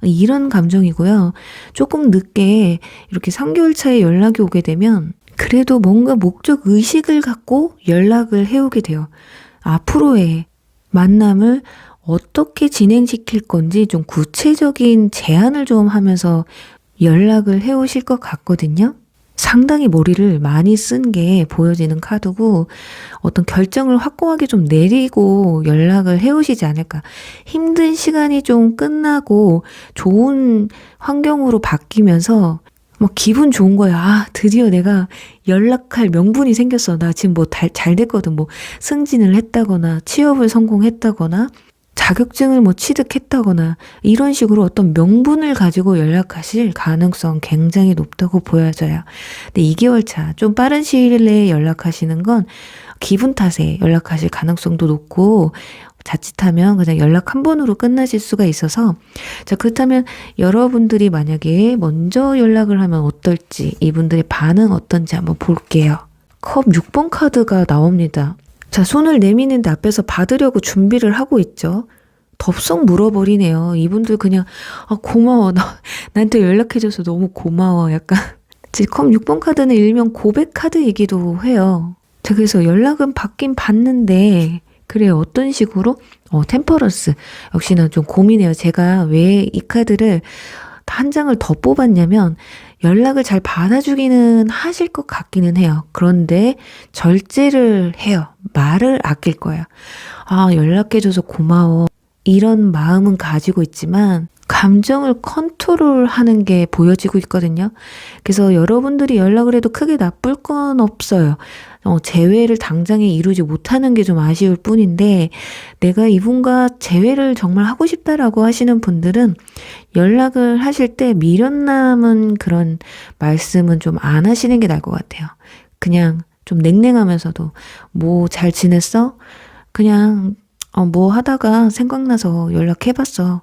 이런 감정이고요. 조금 늦게 이렇게 3개월 차에 연락이 오게 되면 그래도 뭔가 목적 의식을 갖고 연락을 해오게 돼요. 앞으로의 만남을 어떻게 진행시킬 건지 좀 구체적인 제안을 좀 하면서 연락을 해오실 것 같거든요. 상당히 머리를 많이 쓴 게 보여지는 카드고 어떤 결정을 확고하게 좀 내리고 연락을 해오시지 않을까. 힘든 시간이 좀 끝나고 좋은 환경으로 바뀌면서 막 기분 좋은 거야. 드디어 내가 연락할 명분이 생겼어. 나 지금 뭐 잘 됐거든. 뭐 승진을 했다거나 취업을 성공했다거나 자격증을 뭐 취득했다거나 이런 식으로 어떤 명분을 가지고 연락하실 가능성 굉장히 높다고 보여져요. 근데 2개월 차, 좀 빠른 시일 내에 연락하시는 건 기분 탓에 연락하실 가능성도 높고 자칫하면 그냥 연락 한 번으로 끝나질 수가 있어서 자 그렇다면 여러분들이 만약에 먼저 연락을 하면 어떨지 이분들의 반응 어떤지 한번 볼게요. 컵 6번 카드가 나옵니다. 자 손을 내미는데 앞에서 받으려고 준비를 하고 있죠. 덥석 물어버리네요. 이분들 그냥 고마워. 나한테 연락해줘서 너무 고마워. 약간 컵 6번 카드는 일명 고백 카드이기도 해요. 자 그래서 연락은 받긴 받는데 그래요. 어떤 식으로? 템퍼런스. 역시나 좀 고민해요. 제가 왜 이 카드를 한 장을 더 뽑았냐면 연락을 잘 받아주기는 하실 것 같기는 해요. 그런데 절제를 해요. 말을 아낄 거예요. 연락해줘서 고마워. 이런 마음은 가지고 있지만 감정을 컨트롤하는 게 보여지고 있거든요. 그래서 여러분들이 연락을 해도 크게 나쁠 건 없어요. 재회를 당장에 이루지 못하는 게 좀 아쉬울 뿐인데 내가 이분과 재회를 정말 하고 싶다라고 하시는 분들은 연락을 하실 때 미련 남은 그런 말씀은 좀 안 하시는 게 나을 것 같아요. 그냥 좀 냉랭하면서도 뭐 잘 지냈어? 그냥 뭐 하다가 생각나서 연락해봤어.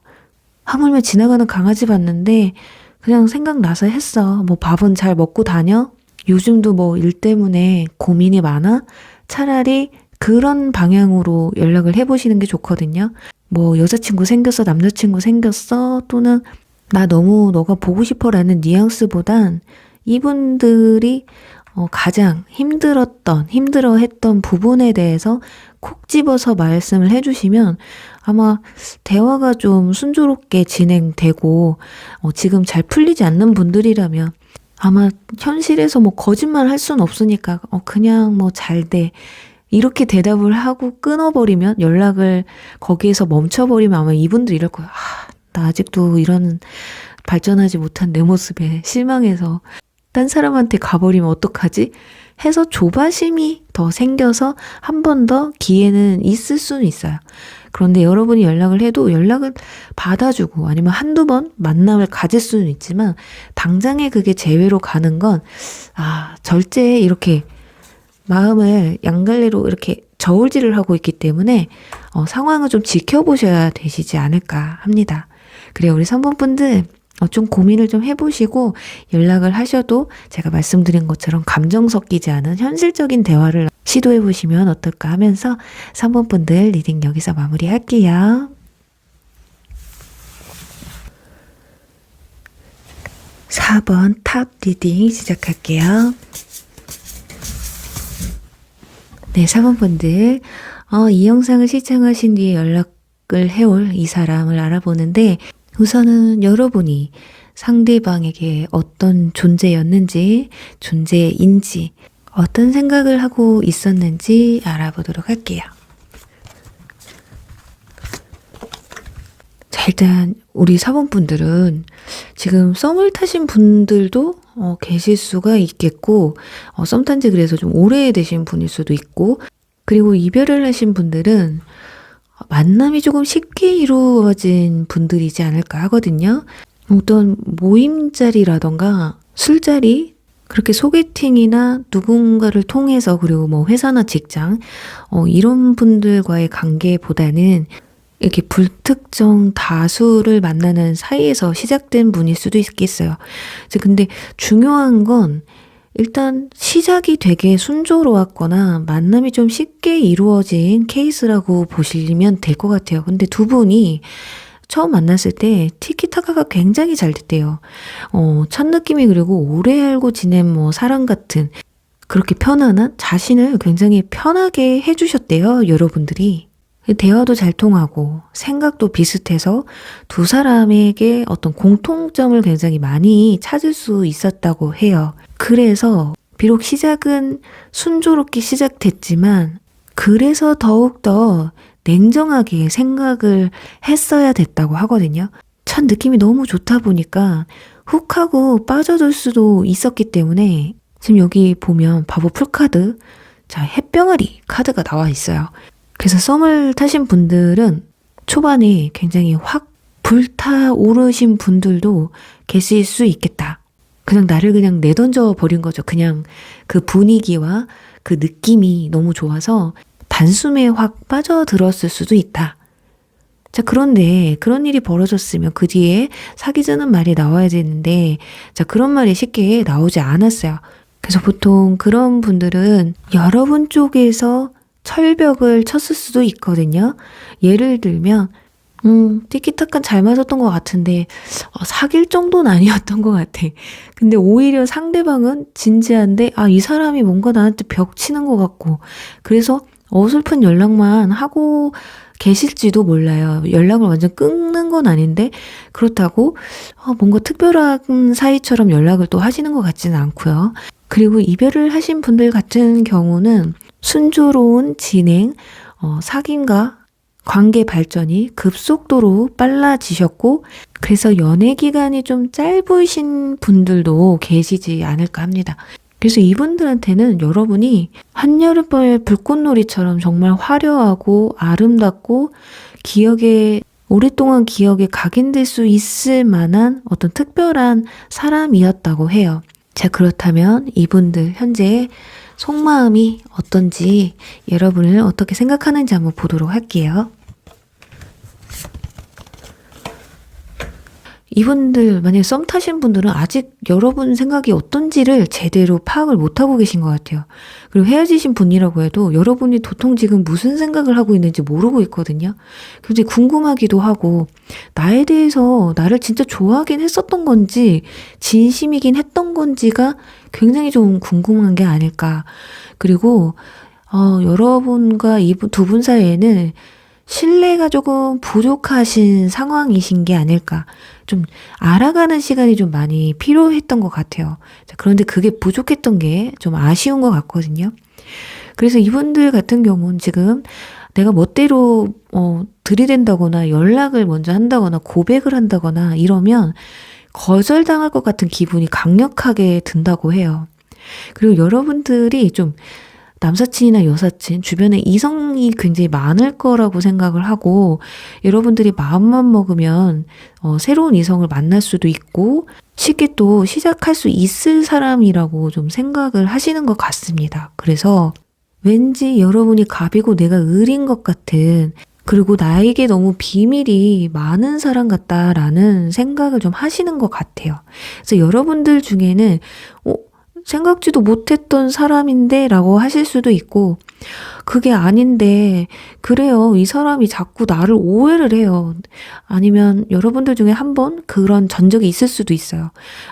하물며 지나가는 강아지 봤는데 그냥 생각나서 했어. 뭐 밥은 잘 먹고 다녀? 요즘도 뭐 일 때문에 고민이 많아? 차라리 그런 방향으로 연락을 해보시는 게 좋거든요. 뭐 여자친구 생겼어, 남자친구 생겼어, 또는 나 너무 너가 보고 싶어 라는 뉘앙스보단 이분들이 가장 힘들어했던 부분에 대해서 콕 집어서 말씀을 해주시면 아마 대화가 좀 순조롭게 진행되고 지금 잘 풀리지 않는 분들이라면 아마 현실에서 뭐 거짓말 할 수는 없으니까 그냥 뭐 잘 돼. 이렇게 대답을 하고 끊어버리면 연락을 거기에서 멈춰버리면 아마 이분도 이럴 거예요. 나 아직도 이런 발전하지 못한 내 모습에 실망해서 딴 사람한테 가버리면 어떡하지? 해서 조바심이 더 생겨서 한 번 더 기회는 있을 수는 있어요. 그런데 여러분이 연락을 해도 연락을 받아주고 아니면 한두 번 만남을 가질 수는 있지만 당장에 그게 재회로 가는 건 절제 이렇게 마음을 양갈래로 이렇게 저울질을 하고 있기 때문에 상황을 좀 지켜보셔야 되시지 않을까 합니다. 그래요. 우리 3번 분들 좀 고민을 좀 해보시고 연락을 하셔도 제가 말씀드린 것처럼 감정 섞이지 않은 현실적인 대화를 시도해 보시면 어떨까 하면서 3번 분들 리딩 여기서 마무리할게요. 4번 탑 리딩 시작할게요. 네, 4번 분들 이 영상을 시청하신 뒤에 연락을 해올 이 사람을 알아보는데 우선은 여러분이 상대방에게 어떤 존재였는지, 존재인지, 어떤 생각을 하고 있었는지 알아보도록 할게요. 자, 일단 우리 4번 분들은 지금 썸을 타신 분들도 계실 수가 있겠고, 썸 탄지 그래서 좀 오래되신 분일 수도 있고, 그리고 이별을 하신 분들은 만남이 조금 쉽게 이루어진 분들이지 않을까 하거든요. 어떤 모임 자리라던가 술자리, 그렇게 소개팅이나 누군가를 통해서, 그리고 뭐 회사나 직장 이런 분들과의 관계보다는 이렇게 불특정 다수를 만나는 사이에서 시작된 분일 수도 있겠어요. 근데 중요한 건 일단 시작이 되게 순조로웠거나 만남이 좀 쉽게 이루어진 케이스라고 보시면 될 것 같아요. 근데 두 분이 처음 만났을 때 티키타카가 굉장히 잘 됐대요. 첫 느낌이, 그리고 오래 알고 지낸 뭐 사람 같은, 그렇게 편안한, 자신을 굉장히 편하게 해주셨대요, 여러분들이. 대화도 잘 통하고 생각도 비슷해서 두 사람에게 어떤 공통점을 굉장히 많이 찾을 수 있었다고 해요. 그래서 비록 시작은 순조롭게 시작됐지만 그래서 더욱더 냉정하게 생각을 했어야 됐다고 하거든요. 첫 느낌이 너무 좋다 보니까 훅 하고 빠져들 수도 있었기 때문에 지금 여기 보면 바보 풀카드, 자, 햇병아리 카드가 나와 있어요. 그래서 썸을 타신 분들은 초반에 굉장히 확 불타오르신 분들도 계실 수 있겠다. 그냥 나를 그냥 내던져 버린 거죠. 그냥 그 분위기와 그 느낌이 너무 좋아서 단숨에 확 빠져들었을 수도 있다. 자, 그런데 그런 일이 벌어졌으면 그 뒤에 사귀자는 말이 나와야 되는데, 자, 그런 말이 쉽게 나오지 않았어요. 그래서 보통 그런 분들은 여러분 쪽에서 철벽을 쳤을 수도 있거든요. 예를 들면 티키타카 잘 맞았던 것 같은데 사귈 정도는 아니었던 것 같아. 근데 오히려 상대방은 진지한데 이 사람이 뭔가 나한테 벽 치는 것 같고, 그래서 어설픈 연락만 하고 계실지도 몰라요. 연락을 완전 끊는 건 아닌데 그렇다고 뭔가 특별한 사이처럼 연락을 또 하시는 것 같지는 않고요. 그리고 이별을 하신 분들 같은 경우는 순조로운 진행, 사귐과 관계 발전이 급속도로 빨라지셨고, 그래서 연애 기간이 좀 짧으신 분들도 계시지 않을까 합니다. 그래서 이분들한테는 여러분이 한여름밤의 불꽃놀이처럼 정말 화려하고 아름답고 오랫동안 기억에 각인될 수 있을 만한 어떤 특별한 사람이었다고 해요. 자, 그렇다면 이분들 현재 속마음이 어떤지, 여러분을 어떻게 생각하는지 한번 보도록 할게요. 이분들 만약에 썸 타신 분들은 아직 여러분 생각이 어떤지를 제대로 파악을 못하고 계신 것 같아요. 그리고 헤어지신 분이라고 해도 여러분이 도통 지금 무슨 생각을 하고 있는지 모르고 있거든요. 굉장히 궁금하기도 하고, 나에 대해서 나를 진짜 좋아하긴 했었던 건지 진심이긴 했던 건지가 굉장히 좀 궁금한 게 아닐까. 그리고 여러분과 두 분 사이에는 신뢰가 조금 부족하신 상황이신 게 아닐까. 좀 알아가는 시간이 좀 많이 필요했던 것 같아요. 자, 그런데 그게 부족했던 게 좀 아쉬운 것 같거든요. 그래서 이분들 같은 경우는 지금 내가 멋대로 들이댄다거나 연락을 먼저 한다거나 고백을 한다거나 이러면 거절당할 것 같은 기분이 강력하게 든다고 해요. 그리고 여러분들이 좀 남사친이나 여사친, 주변에 이성이 굉장히 많을 거라고 생각을 하고, 여러분들이 마음만 먹으면 새로운 이성을 만날 수도 있고 쉽게 또 시작할 수 있을 사람이라고 좀 생각을 하시는 것 같습니다. 그래서 왠지 여러분이 갑이고 내가 을인 것 같은, 그리고 나에게 너무 비밀이 많은 사람 같다라는 생각을 좀 하시는 것 같아요. 그래서 여러분들 중에는 생각지도 못했던 사람인데 라고 하실 수도 있고, 그게 아닌데 그래요. 이 사람이 자꾸 나를 오해를 해요. 아니면 여러분들 중에 한 번 그런 전적이 있을 수도 있어요.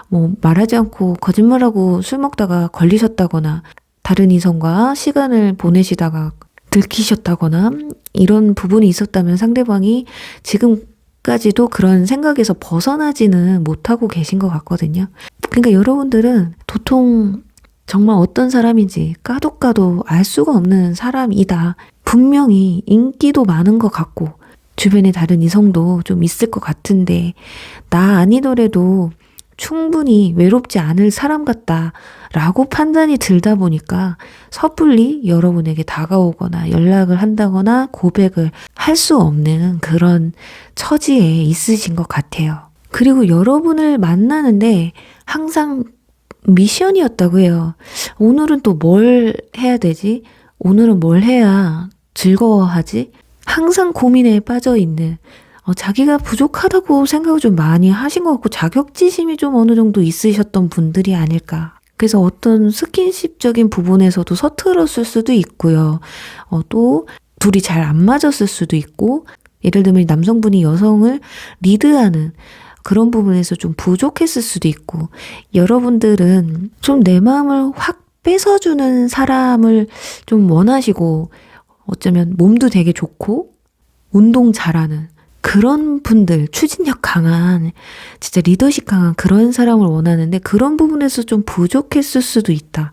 뭐 말하지 않고 거짓말하고 술 먹다가 걸리셨다거나 다른 이성과 시간을 보내시다가 들키셨다거나 이런 부분이 있었다면 상대방이 지금까지도 그런 생각에서 벗어나지는 못하고 계신 것 같거든요. 그러니까 여러분들은 도통 정말 어떤 사람인지 까도 알 수가 없는 사람이다. 분명히 인기도 많은 것 같고 주변에 다른 이성도 좀 있을 것 같은데 나 아니더라도 충분히 외롭지 않을 사람 같다라고 판단이 들다 보니까 섣불리 여러분에게 다가오거나 연락을 한다거나 고백을 할 수 없는 그런 처지에 있으신 것 같아요. 그리고 여러분을 만나는데 항상 미션이었다고 해요. 오늘은 또 뭘 해야 되지? 오늘은 뭘 해야 즐거워하지? 항상 고민에 빠져 있는, 자기가 부족하다고 생각을 좀 많이 하신 것 같고 자격지심이 좀 어느 정도 있으셨던 분들이 아닐까. 그래서 어떤 스킨십적인 부분에서도 서툴었을 수도 있고요. 또 둘이 잘 안 맞았을 수도 있고, 예를 들면 남성분이 여성을 리드하는 그런 부분에서 좀 부족했을 수도 있고, 여러분들은 좀 내 마음을 확 뺏어주는 사람을 좀 원하시고, 어쩌면 몸도 되게 좋고 운동 잘하는 그런 분들, 추진력 강한, 진짜 리더십 강한 그런 사람을 원하는데 그런 부분에서 좀 부족했을 수도 있다.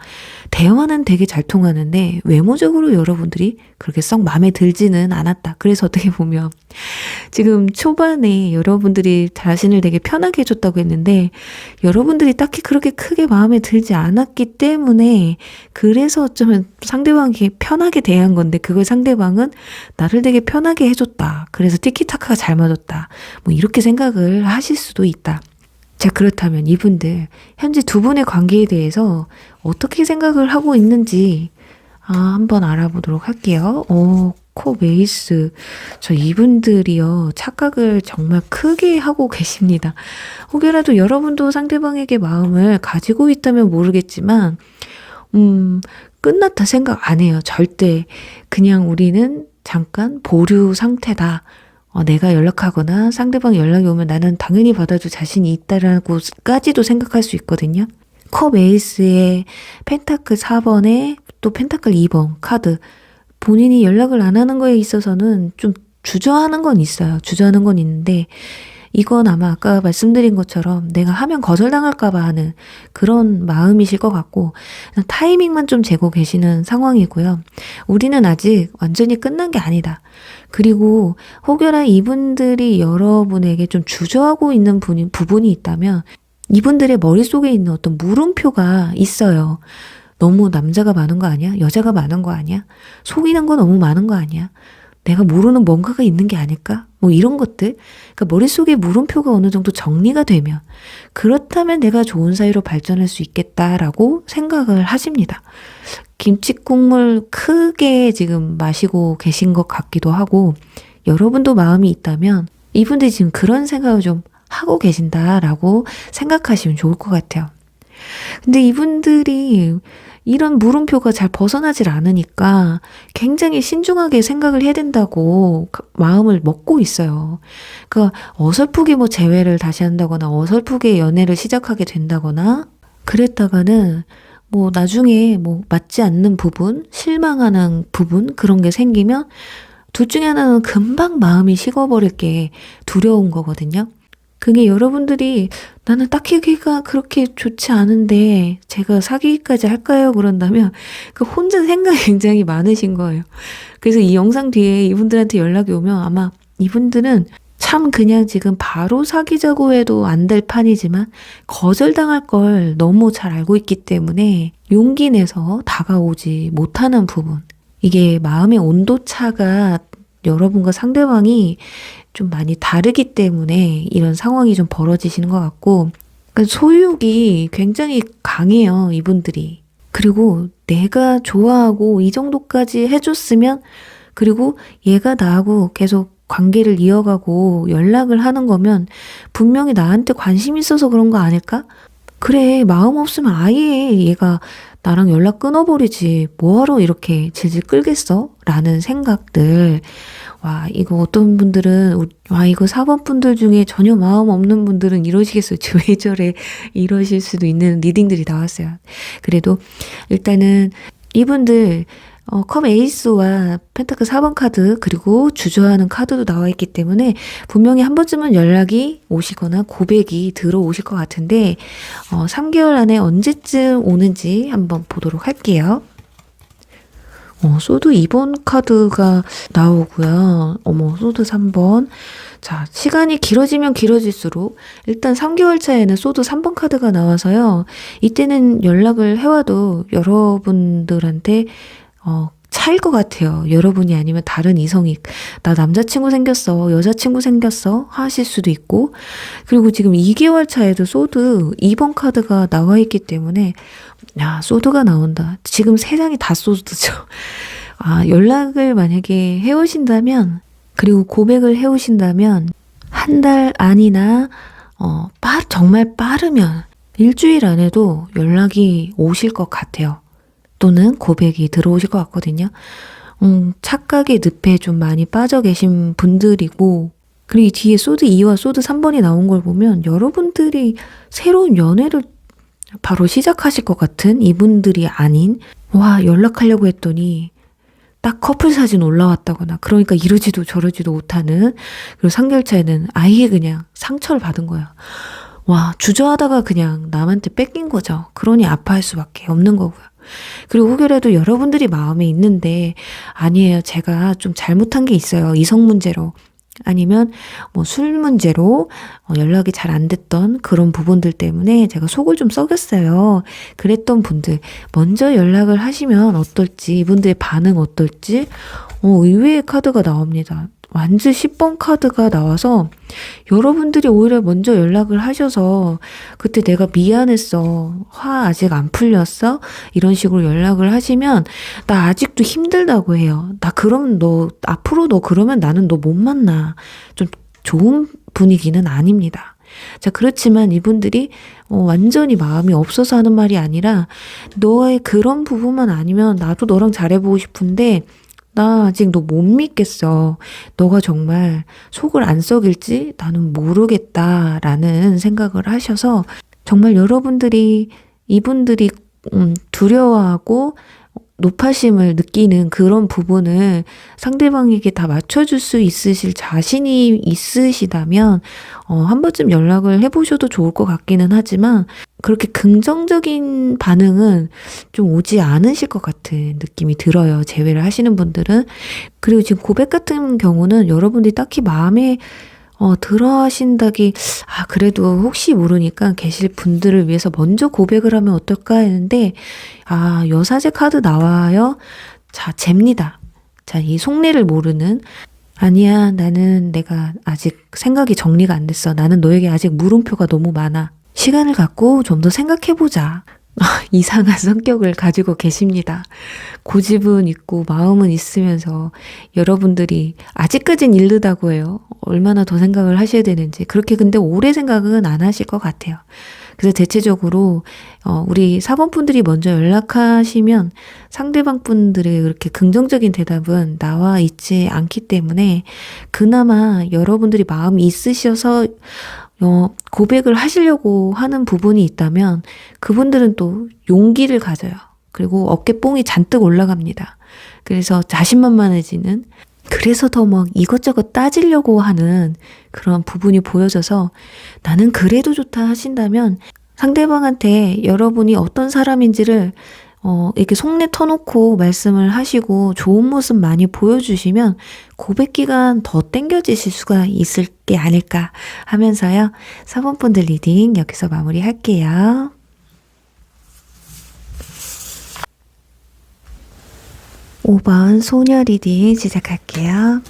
대화는 되게 잘 통하는데 외모적으로 여러분들이 그렇게 썩 마음에 들지는 않았다. 그래서 어떻게 보면 지금 초반에 여러분들이 자신을 되게 편하게 해줬다고 했는데 여러분들이 딱히 그렇게 크게 마음에 들지 않았기 때문에 그래서 어쩌면 상대방에게 편하게 대한 건데 그걸 상대방은 나를 되게 편하게 해줬다. 그래서 티키타카가 잘 맞았다. 뭐 이렇게 생각을 하실 수도 있다. 자, 그렇다면 이분들 현재 두 분의 관계에 대해서 어떻게 생각을 하고 있는지 한번 알아보도록 할게요. 코메이스. 저 이분들이요, 착각을 정말 크게 하고 계십니다. 혹여라도 여러분도 상대방에게 마음을 가지고 있다면 모르겠지만 끝났다 생각 안 해요. 절대. 그냥 우리는 잠깐 보류 상태다. 내가 연락하거나 상대방 연락이 오면 나는 당연히 받아줄 자신이 있다라고까지도 생각할 수 있거든요. 컵 에이스의 펜타클 4번에 또 펜타클 2번 카드. 본인이 연락을 안 하는 거에 있어서는 좀 주저하는 건 있어요. 주저하는 건 있는데 이건 아마 아까 말씀드린 것처럼 내가 하면 거절당할까 봐 하는 그런 마음이실 것 같고 타이밍만 좀 재고 계시는 상황이고요. 우리는 아직 완전히 끝난 게 아니다. 그리고 혹여나 이분들이 여러분에게 좀 주저하고 있는 부분이 있다면 이분들의 머릿속에 있는 어떤 물음표가 있어요. 너무 남자가 많은 거 아니야? 여자가 많은 거 아니야? 속이는 거 너무 많은 거 아니야? 내가 모르는 뭔가가 있는 게 아닐까? 뭐 이런 것들. 그러니까 머릿속에 물음표가 어느 정도 정리가 되면 그렇다면 내가 좋은 사이로 발전할 수 있겠다라고 생각을 하십니다. 김치국물 크게 지금 마시고 계신 것 같기도 하고 여러분도 마음이 있다면 이분들이 지금 그런 생각을 좀 하고 계신다라고 생각하시면 좋을 것 같아요. 근데 이분들이 이런 물음표가 잘 벗어나질 않으니까 굉장히 신중하게 생각을 해야 된다고 마음을 먹고 있어요. 그러니까 어설프게 뭐 재회를 다시 한다거나 어설프게 연애를 시작하게 된다거나 그랬다가는 뭐 나중에 뭐 맞지 않는 부분, 실망하는 부분 그런 게 생기면 둘 중에 하나는 금방 마음이 식어버릴 게 두려운 거거든요. 그게 여러분들이 나는 딱히 걔가 그렇게 좋지 않은데 제가 사귀기까지 할까요? 그런다면 그 혼자 생각이 굉장히 많으신 거예요. 그래서 이 영상 뒤에 이분들한테 연락이 오면 아마 이분들은 참 그냥 지금 바로 사귀자고 해도 안 될 판이지만 거절당할 걸 너무 잘 알고 있기 때문에 용기 내서 다가오지 못하는 부분. 이게 마음의 온도차가 여러분과 상대방이 좀 많이 다르기 때문에 이런 상황이 좀 벌어지시는 것 같고 그러니까 소유욕이 굉장히 강해요, 이분들이. 그리고 내가 좋아하고 이 정도까지 해줬으면 그리고 얘가 나하고 계속 관계를 이어가고 연락을 하는 거면 분명히 나한테 관심 있어서 그런 거 아닐까? 그래, 마음 없으면 아예 얘가 나랑 연락 끊어버리지. 뭐하러 이렇게 질질 끌겠어? 라는 생각들. 와, 이거 어떤 분들은, 와, 이거 4번 분들 중에 전혀 마음 없는 분들은 이러시겠어요. 왜 저래? 이러실 수도 있는 리딩들이 나왔어요. 그래도 일단은 이분들, 컵 에이스와 펜타클 4번 카드, 그리고 주저하는 카드도 나와 있기 때문에 분명히 한 번쯤은 연락이 오시거나 고백이 들어오실 것 같은데, 3개월 안에 언제쯤 오는지 한번 보도록 할게요. 소드 2번 카드가 나오고요. 소드 3번. 자, 시간이 길어지면 길어질수록 일단 3개월 차에는 소드 3번 카드가 나와서요. 이때는 연락을 해와도 여러분들한테 차일 것 같아요. 여러분이 아니면 다른 이성이 나 남자친구 생겼어, 여자친구 생겼어 하실 수도 있고, 그리고 지금 2개월 차에도 소드 2번 카드가 나와 있기 때문에 야, 소드가 나온다. 지금 세상이 다 소드죠. 연락을 만약에 해오신다면, 그리고 고백을 해오신다면 한 달 안이나 정말 빠르면 일주일 안에도 연락이 오실 것 같아요. 또는 고백이 들어오실 것 같거든요. 착각의 늪에 좀 많이 빠져 계신 분들이고, 그리고 이 뒤에 소드 2와 소드 3번이 나온 걸 보면 여러분들이 새로운 연애를 바로 시작하실 것 같은 이분들이 아닌, 와, 연락하려고 했더니 딱 커플 사진 올라왔다거나, 그러니까 이러지도 저러지도 못하는, 그리고 3개월 차에는 아예 그냥 상처를 받은 거야. 와, 주저하다가 그냥 남한테 뺏긴 거죠. 그러니 아파할 수밖에 없는 거고요. 그리고 혹여라도 여러분들이 마음에 있는데, 아니에요, 제가 좀 잘못한 게 있어요, 이성 문제로, 아니면 뭐 술 문제로 연락이 잘 안 됐던 그런 부분들 때문에 제가 속을 좀 썩였어요. 그랬던 분들 먼저 연락을 하시면 어떨지, 이분들의 반응 어떨지 의외의 카드가 나옵니다. 완즈 10번 카드가 나와서 여러분들이 오히려 먼저 연락을 하셔서 그때 내가 미안했어, 화 아직 안 풀렸어, 이런 식으로 연락을 하시면 나 아직도 힘들다고 해요. 나 그럼 너 앞으로 너 그러면 나는 너 못 만나. 좀 좋은 분위기는 아닙니다. 자, 그렇지만 이분들이 완전히 마음이 없어서 하는 말이 아니라 너의 그런 부분만 아니면 나도 너랑 잘해보고 싶은데 나 아직 너 못 믿겠어. 너가 정말 속을 안 썩일지 나는 모르겠다라는 생각을 하셔서, 정말 여러분들이 이분들이 두려워하고 높아심을 느끼는 그런 부분을 상대방에게 다 맞춰줄 수 있으실 자신이 있으시다면 한 번쯤 연락을 해보셔도 좋을 것 같기는 하지만, 그렇게 긍정적인 반응은 좀 오지 않으실 것 같은 느낌이 들어요, 제외를 하시는 분들은. 그리고 지금 고백 같은 경우는 여러분들이 딱히 마음에 들어 하신다기, 그래도 혹시 모르니까 계실 분들을 위해서 먼저 고백을 하면 어떨까 했는데, 여사제 카드 나와요. 자, 잽니다. 자, 이 속내를 모르는, 아니야, 내가 아직 생각이 정리가 안 됐어. 나는 너에게 아직 물음표가 너무 많아. 시간을 갖고 좀 더 생각해보자. 이상한 성격을 가지고 계십니다. 고집은 있고 마음은 있으면서 여러분들이 아직까진 이르다고 해요. 얼마나 더 생각을 하셔야 되는지. 그렇게 근데 오래 생각은 안 하실 것 같아요. 그래서 대체적으로 우리 4번 분들이 먼저 연락하시면 상대방 분들의 그렇게 긍정적인 대답은 나와 있지 않기 때문에, 그나마 여러분들이 마음이 있으셔서 고백을 하시려고 하는 부분이 있다면 그분들은 또 용기를 가져요. 그리고 어깨뽕이 잔뜩 올라갑니다. 그래서 자신만만해지는, 그래서 더 막 이것저것 따지려고 하는 그런 부분이 보여져서, 나는 그래도 좋다 하신다면 상대방한테 여러분이 어떤 사람인지를 이렇게 속내 터놓고 말씀을 하시고 좋은 모습 많이 보여주시면 고백 기간 더 땡겨지실 수가 있을 게 아닐까 하면서요. 4번 분들 리딩 여기서 마무리할게요. (5번) 소녀 리딩 시작할게요.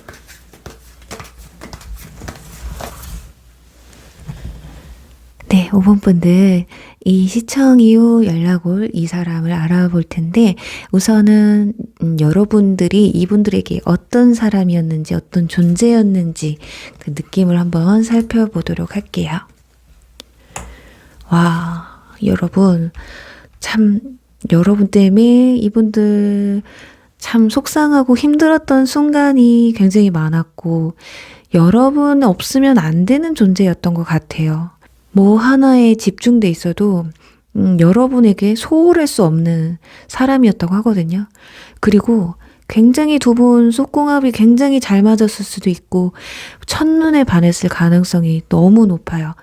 네, 5번 분들, 이 시청 이후 연락 올 이 사람을 알아볼 텐데, 우선은 여러분들이 이분들에게 어떤 사람이었는지, 어떤 존재였는지 그 느낌을 한번 살펴보도록 할게요. 와, 여러분, 참, 여러분 때문에 이분들 참 속상하고 힘들었던 순간이 굉장히 많았고, 여러분 없으면 안 되는 존재였던 것 같아요. 뭐 하나에 집중돼 있어도 여러분에게 소홀할 수 없는 사람이었다고 하거든요. 그리고 굉장히 두 분 속궁합이 굉장히 잘 맞았을 수도 있고 첫눈에 반했을 가능성이 너무 높아요.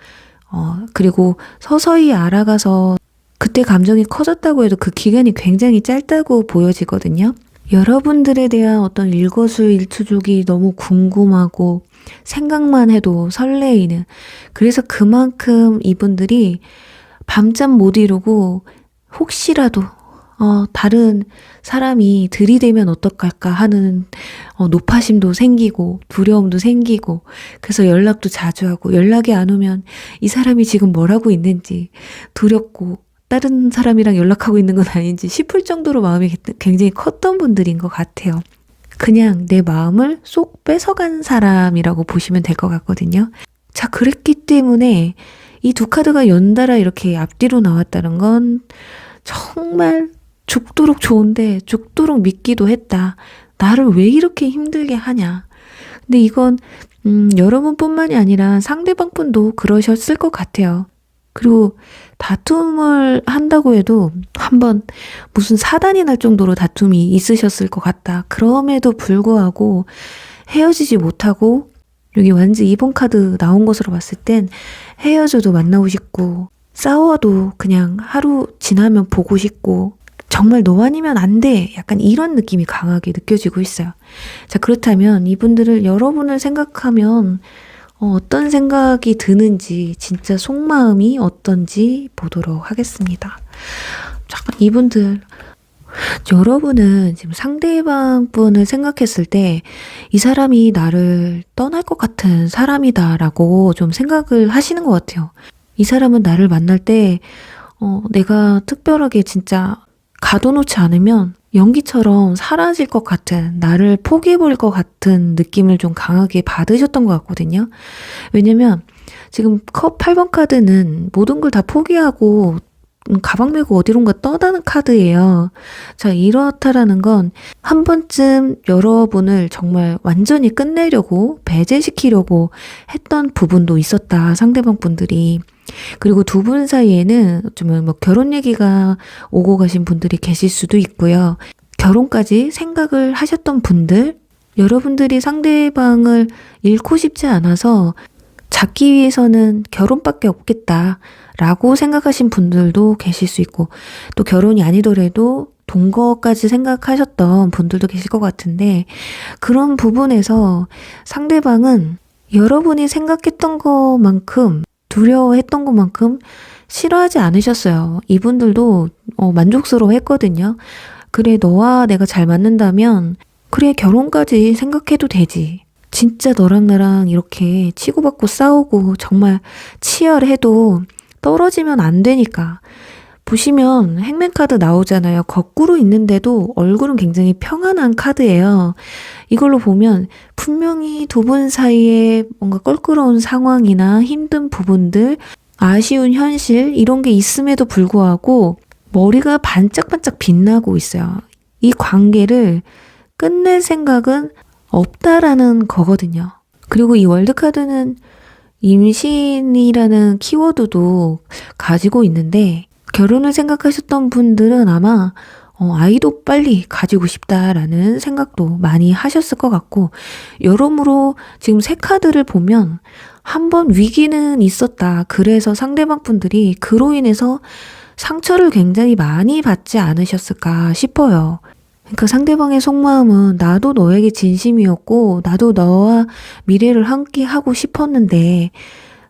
그리고 서서히 알아가서 그때 감정이 커졌다고 해도 그 기간이 굉장히 짧다고 보여지거든요. 여러분들에 대한 어떤 일거수일투족이 너무 궁금하고 생각만 해도 설레이는, 그래서 그만큼 이분들이 밤잠 못 이루고 혹시라도 다른 사람이 들이대면 어떡할까 하는 노파심도 생기고 두려움도 생기고, 그래서 연락도 자주 하고, 연락이 안 오면 이 사람이 지금 뭘 하고 있는지 두렵고 다른 사람이랑 연락하고 있는 건 아닌지 싶을 정도로 마음이 굉장히 컸던 분들인 것 같아요. 그냥 내 마음을 쏙 뺏어간 사람이라고 보시면 될 것 같거든요. 자, 그랬기 때문에 이 두 카드가 연달아 이렇게 앞뒤로 나왔다는 건 정말 죽도록 좋은데 죽도록 믿기도 했다. 나를 왜 이렇게 힘들게 하냐. 근데 이건 여러분뿐만이 아니라 상대방분도 그러셨을 것 같아요. 그리고 다툼을 한다고 해도 한번 무슨 사단이 날 정도로 다툼이 있으셨을 것 같다. 그럼에도 불구하고 헤어지지 못하고, 여기 완즈 2번 카드 나온 것으로 봤을 땐 헤어져도 만나고 싶고, 싸워도 그냥 하루 지나면 보고 싶고, 정말 너 아니면 안 돼. 약간 이런 느낌이 강하게 느껴지고 있어요. 자, 그렇다면 이분들을, 여러분을 생각하면 어떤 생각이 드는지, 진짜 속마음이 어떤지 보도록 하겠습니다. 자, 이분들, 여러분은 지금 상대방 분을 생각했을 때 이 사람이 나를 떠날 것 같은 사람이다라고 좀 생각을 하시는 것 같아요. 이 사람은 나를 만날 때 내가 특별하게 진짜 가둬놓지 않으면 연기처럼 사라질 것 같은, 나를 포기해버릴 것 같은 느낌을 좀 강하게 받으셨던 것 같거든요. 왜냐면 지금 컵 8번 카드는 모든 걸 다 포기하고 가방 메고 어디론가 떠나는 카드예요. 자, 이렇다라는 건 한 번쯤 여러분을 정말 완전히 끝내려고, 배제시키려고 했던 부분도 있었다, 상대방 분들이. 그리고 두 분 사이에는 좀 뭐 결혼 얘기가 오고 가신 분들이 계실 수도 있고요. 결혼까지 생각을 하셨던 분들, 여러분들이 상대방을 잃고 싶지 않아서 잡기 위해서는 결혼밖에 없겠다라고 생각하신 분들도 계실 수 있고, 또 결혼이 아니더라도 동거까지 생각하셨던 분들도 계실 것 같은데, 그런 부분에서 상대방은 여러분이 생각했던 것만큼, 두려워했던 것만큼 싫어하지 않으셨어요. 이분들도 만족스러워 했거든요. 그래, 너와 내가 잘 맞는다면 그래, 결혼까지 생각해도 되지. 진짜 너랑 나랑 이렇게 치고받고 싸우고 정말 치열해도 떨어지면 안 되니까. 보시면 행맨카드 나오잖아요. 거꾸로 있는데도 얼굴은 굉장히 평안한 카드예요. 이걸로 보면 분명히 두 분 사이에 뭔가 껄끄러운 상황이나 힘든 부분들, 아쉬운 현실, 이런 게 있음에도 불구하고 머리가 반짝반짝 빛나고 있어요. 이 관계를 끝낼 생각은 없다라는 거거든요. 그리고 이 월드카드는 임신이라는 키워드도 가지고 있는데, 결혼을 생각하셨던 분들은 아마 아이도 빨리 가지고 싶다라는 생각도 많이 하셨을 것 같고, 여러모로 지금 세 카드를 보면 한번 위기는 있었다. 그래서 상대방 분들이 그로 인해서 상처를 굉장히 많이 받지 않으셨을까 싶어요. 그러니까 상대방의 속마음은 나도 너에게 진심이었고 나도 너와 미래를 함께 하고 싶었는데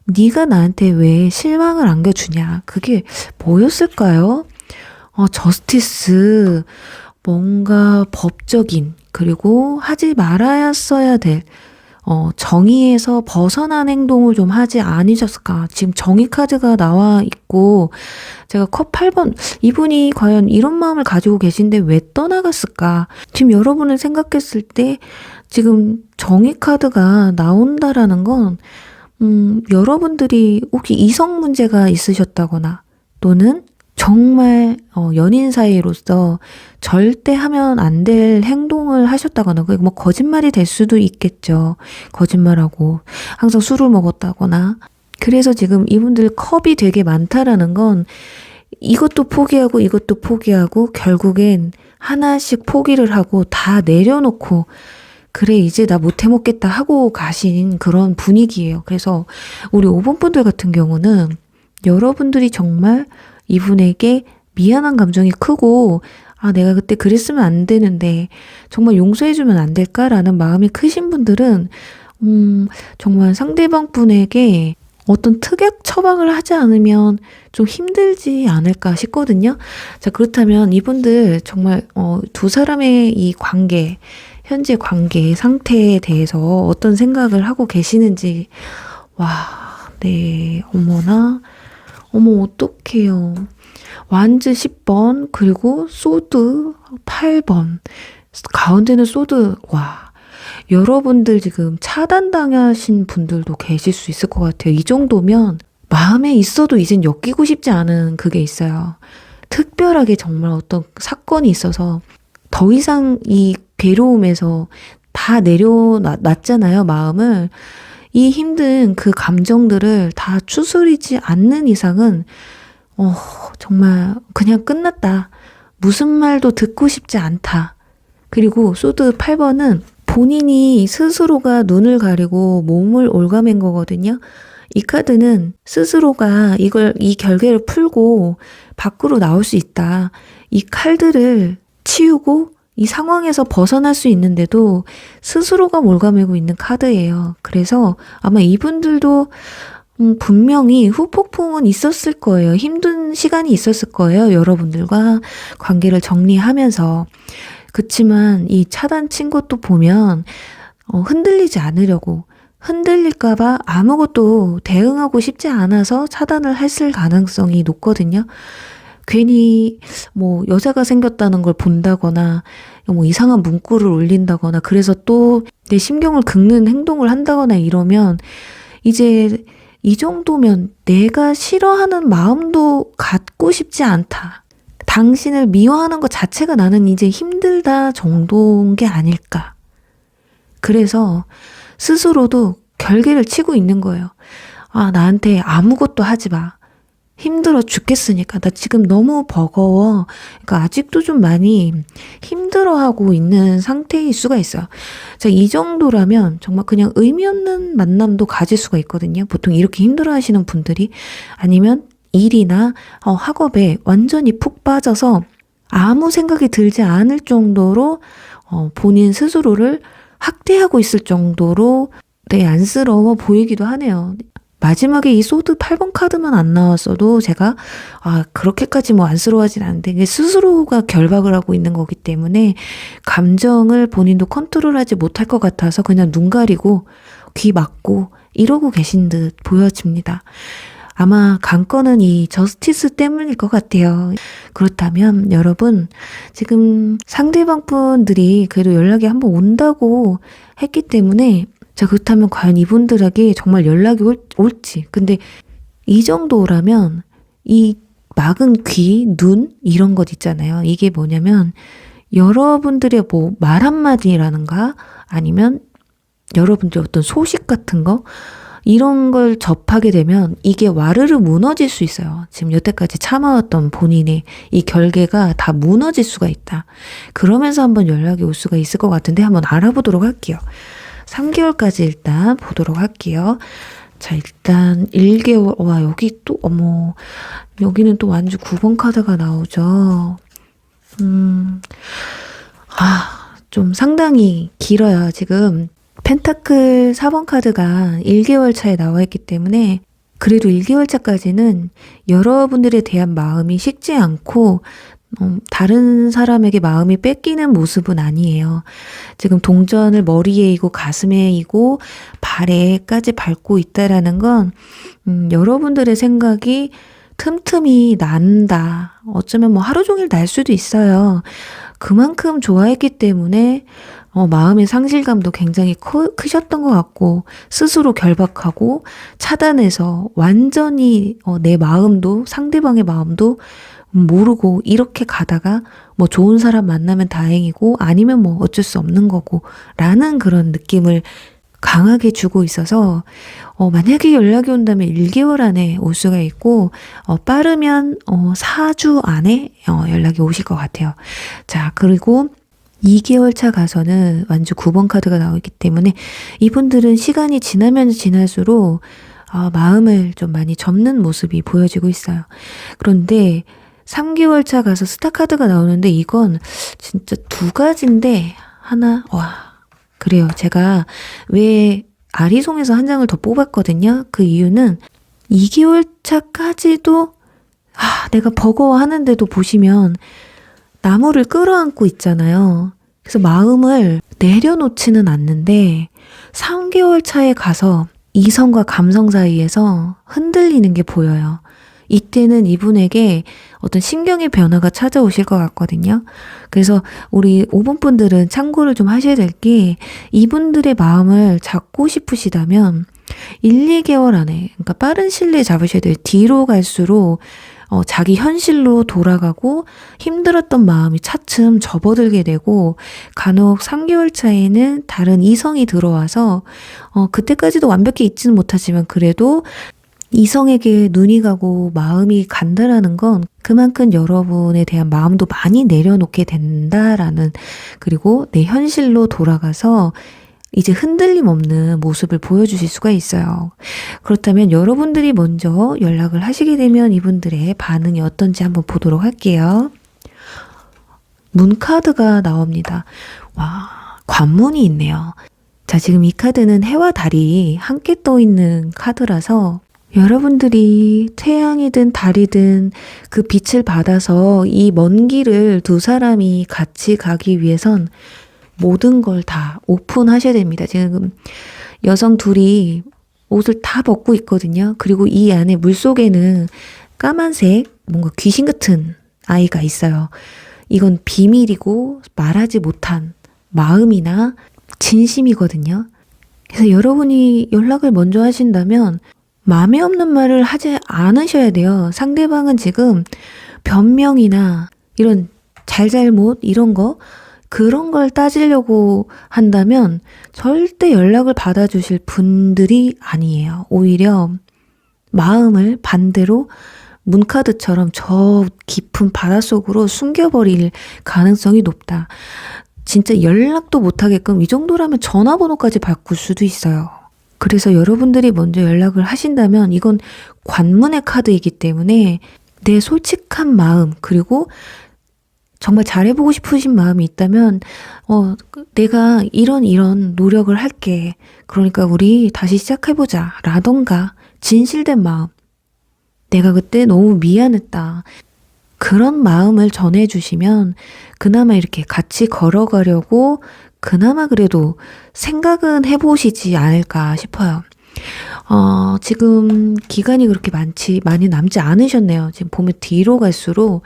네가 나한테 왜 실망을 안겨주냐. 그게 뭐였을까요? 저스티스, 뭔가 법적인, 그리고 하지 말아야 될 정의에서 벗어난 행동을 좀 하지 않으셨을까. 지금 정의 카드가 나와 있고, 제가 컵 8번, 이분이 과연 이런 마음을 가지고 계신데 왜 떠나갔을까. 지금 여러분을 생각했을 때 지금 정의 카드가 나온다라는 건 여러분들이 혹시 이성 문제가 있으셨다거나 또는 정말 연인 사이로서 절대 하면 안 될 행동을 하셨다거나 그게 뭐 거짓말이 될 수도 있겠죠. 거짓말하고 항상 술을 먹었다거나. 그래서 지금 이분들 컵이 되게 많다라는 건 이것도 포기하고 이것도 포기하고 결국엔 하나씩 포기를 하고 다 내려놓고 그래 이제 나 못 해먹겠다 하고 가신 그런 분위기예요. 그래서 우리 5번 분들 같은 경우는 여러분들이 정말 이분에게 미안한 감정이 크고 아 내가 그때 그랬으면 안 되는데 정말 용서해주면 안 될까라는 마음이 크신 분들은 정말 상대방 분에게 어떤 특약 처방을 하지 않으면 좀 힘들지 않을까 싶거든요. 자, 그렇다면 이분들 정말 두 사람의 이 관계, 현재 관계 상태에 대해서 어떤 생각을 하고 계시는지 와, 네, 어머나, 어머 어떡해요. 완즈 10번 그리고 소드 8번 가운데는 소드 와 여러분들 지금 차단당하신 분들도 계실 수 있을 것 같아요. 이 정도면 마음에 있어도 이젠 엮이고 싶지 않은 그게 있어요. 특별하게 정말 어떤 사건이 있어서 더 이상 이 괴로움에서 다 내려놨잖아요, 마음을. 이 힘든 그 감정들을 다 추스리지 않는 이상은 정말 그냥 끝났다. 무슨 말도 듣고 싶지 않다. 그리고 소드 8번은 본인이 스스로가 눈을 가리고 몸을 올가맨 거거든요. 이 카드는 스스로가 이 결계를 풀고 밖으로 나올 수 있다. 이 칼들을 치우고 이 상황에서 벗어날 수 있는데도 스스로가 몰가매고 있는 카드예요. 그래서 아마 이분들도 분명히 후폭풍은 있었을 거예요. 힘든 시간이 있었을 거예요. 여러분들과 관계를 정리하면서. 그치만 이 차단 친 것도 보면 흔들리지 않으려고 흔들릴까봐 아무것도 대응하고 싶지 않아서 차단을 했을 가능성이 높거든요. 괜히 뭐 여자가 생겼다는 걸 본다거나 뭐 이상한 문구를 올린다거나 그래서 또 내 심경을 긁는 행동을 한다거나 이러면 이제 이 정도면 내가 싫어하는 마음도 갖고 싶지 않다. 당신을 미워하는 것 자체가 나는 이제 힘들다 정도인 게 아닐까. 그래서 스스로도 결계를 치고 있는 거예요. 아, 나한테 아무것도 하지 마. 힘들어 죽겠으니까. 나 지금 너무 버거워. 그러니까 아직도 좀 많이 힘들어하고 있는 상태일 수가 있어요. 자, 이 정도라면 정말 그냥 의미 없는 만남도 가질 수가 있거든요. 보통 이렇게 힘들어 하시는 분들이 아니면 일이나 학업에 완전히 푹 빠져서 아무 생각이 들지 않을 정도로 본인 스스로를 학대하고 있을 정도로 안쓰러워 보이기도 하네요. 마지막에 이 소드 8번 카드만 안 나왔어도 제가 그렇게까지 뭐 안쓰러워하진 않는데 이게 스스로가 결박을 하고 있는 거기 때문에 감정을 본인도 컨트롤하지 못할 것 같아서 그냥 눈 가리고 귀 막고 이러고 계신 듯 보여집니다. 아마 관건은 이 저스티스 때문일 것 같아요. 그렇다면 여러분 지금 상대방 분들이 그래도 연락이 한번 온다고 했기 때문에 자, 그렇다면 과연 이분들에게 정말 연락이 올지. 근데 이 정도라면 이 막은 귀, 눈 이런 것 있잖아요. 이게 뭐냐면 여러분들의 뭐 말 한마디라는가 아니면 여러분들의 어떤 소식 같은 거 이런 걸 접하게 되면 이게 와르르 무너질 수 있어요. 지금 여태까지 참아왔던 본인의 이 결계가 다 무너질 수가 있다. 그러면서 한번 연락이 올 수가 있을 것 같은데 한번 알아보도록 할게요. 3개월까지 일단 보도록 할게요. 자, 일단 1개월, 와, 여기 또, 어머, 여기는 또 완주 9번 카드가 나오죠. 좀 상당히 길어요. 지금 펜타클 4번 카드가 1개월 차에 나와 있기 때문에 그래도 1개월 차까지는 여러분들에 대한 마음이 식지 않고 다른 사람에게 마음이 뺏기는 모습은 아니에요. 지금 동전을 머리에 이고 가슴에 이고 발에까지 밟고 있다라는 건 여러분들의 생각이 틈틈이 난다. 어쩌면 뭐 하루 종일 날 수도 있어요. 그만큼 좋아했기 때문에 마음의 상실감도 굉장히 크셨던 것 같고, 스스로 결박하고 차단해서 완전히 내 마음도 상대방의 마음도 모르고 이렇게 가다가 뭐 좋은 사람 만나면 다행이고 아니면 뭐 어쩔 수 없는 거고 라는 그런 느낌을 강하게 주고 있어서 만약에 연락이 온다면 1개월 안에 올 수가 있고 빠르면 4주 안에 연락이 오실 것 같아요. 자, 그리고 2개월 차 가서는 완주 9번 카드가 나오기 때문에 이분들은 시간이 지나면 지날수록 마음을 좀 많이 접는 모습이 보여지고 있어요. 그런데 3개월 차 가서 스타 카드가 나오는데 이건 진짜 두 가지인데 하나, 그래요. 제가 왜 아리송에서 한 장을 더 뽑았거든요. 그 이유는 2개월 차까지도 내가 버거워하는데도 보시면 나무를 끌어안고 있잖아요. 그래서 마음을 내려놓지는 않는데 3개월 차에 가서 이성과 감성 사이에서 흔들리는 게 보여요. 이때는 이분에게 어떤 신경의 변화가 찾아오실 것 같거든요. 그래서 우리 5번 분들은 참고를 좀 하셔야 될 게 이분들의 마음을 잡고 싶으시다면 1, 2개월 안에 그러니까 빠른 시일 내에 잡으셔야 돼요. 뒤로 갈수록 자기 현실로 돌아가고 힘들었던 마음이 차츰 접어들게 되고 간혹 3개월 차에는 다른 이성이 들어와서 그때까지도 완벽히 잊지는 못하지만 그래도 이성에게 눈이 가고 마음이 간다라는 건 그만큼 여러분에 대한 마음도 많이 내려놓게 된다라는 그리고 내 현실로 돌아가서 이제 흔들림 없는 모습을 보여주실 수가 있어요. 그렇다면 여러분들이 먼저 연락을 하시게 되면 이분들의 반응이 어떤지 한번 보도록 할게요. 문카드가 나옵니다. 와, 관문이 있네요. 자, 지금 이 카드는 해와 달이 함께 떠 있는 카드라서 여러분들이 태양이든 달이든 그 빛을 받아서 이 먼 길을 두 사람이 같이 가기 위해선 모든 걸 다 오픈하셔야 됩니다. 지금 여성 둘이 옷을 다 벗고 있거든요. 그리고 이 안에 물속에는 까만색 뭔가 귀신 같은 아이가 있어요. 이건 비밀이고 말하지 못한 마음이나 진심이거든요. 그래서 여러분이 연락을 먼저 하신다면 마음에 없는 말을 하지 않으셔야 돼요. 상대방은 지금 변명이나 이런 잘잘못 이런 거 그런 걸 따지려고 한다면 절대 연락을 받아주실 분들이 아니에요. 오히려 마음을 반대로 문카드처럼 저 깊은 바닷속으로 숨겨버릴 가능성이 높다. 진짜 연락도 못하게끔 이 정도라면 전화번호까지 바꿀 수도 있어요. 그래서 여러분들이 먼저 연락을 하신다면 이건 관문의 카드이기 때문에 내 솔직한 마음 그리고 정말 잘해보고 싶으신 마음이 있다면 내가 이런 노력을 할게. 그러니까 우리 다시 시작해보자 라던가 진실된 마음 내가 그때 너무 미안했다. 그런 마음을 전해주시면 그나마 이렇게 같이 걸어가려고 그나마 그래도 생각은 해보시지 않을까 싶어요. 지금 기간이 그렇게 많이 남지 않으셨네요. 지금 보면 뒤로 갈수록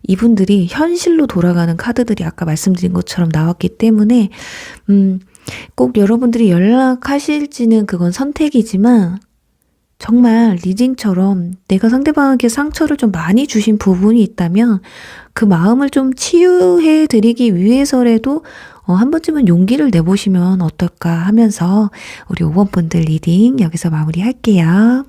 이분들이 현실로 돌아가는 카드들이 아까 말씀드린 것처럼 나왔기 때문에 꼭 여러분들이 연락하실지는 그건 선택이지만 정말 리딩처럼 내가 상대방에게 상처를 좀 많이 주신 부분이 있다면 그 마음을 좀 치유해 드리기 위해서라도 한 번쯤은 용기를 내보시면 어떨까 하면서 우리 5번 분들 리딩 여기서 마무리할게요.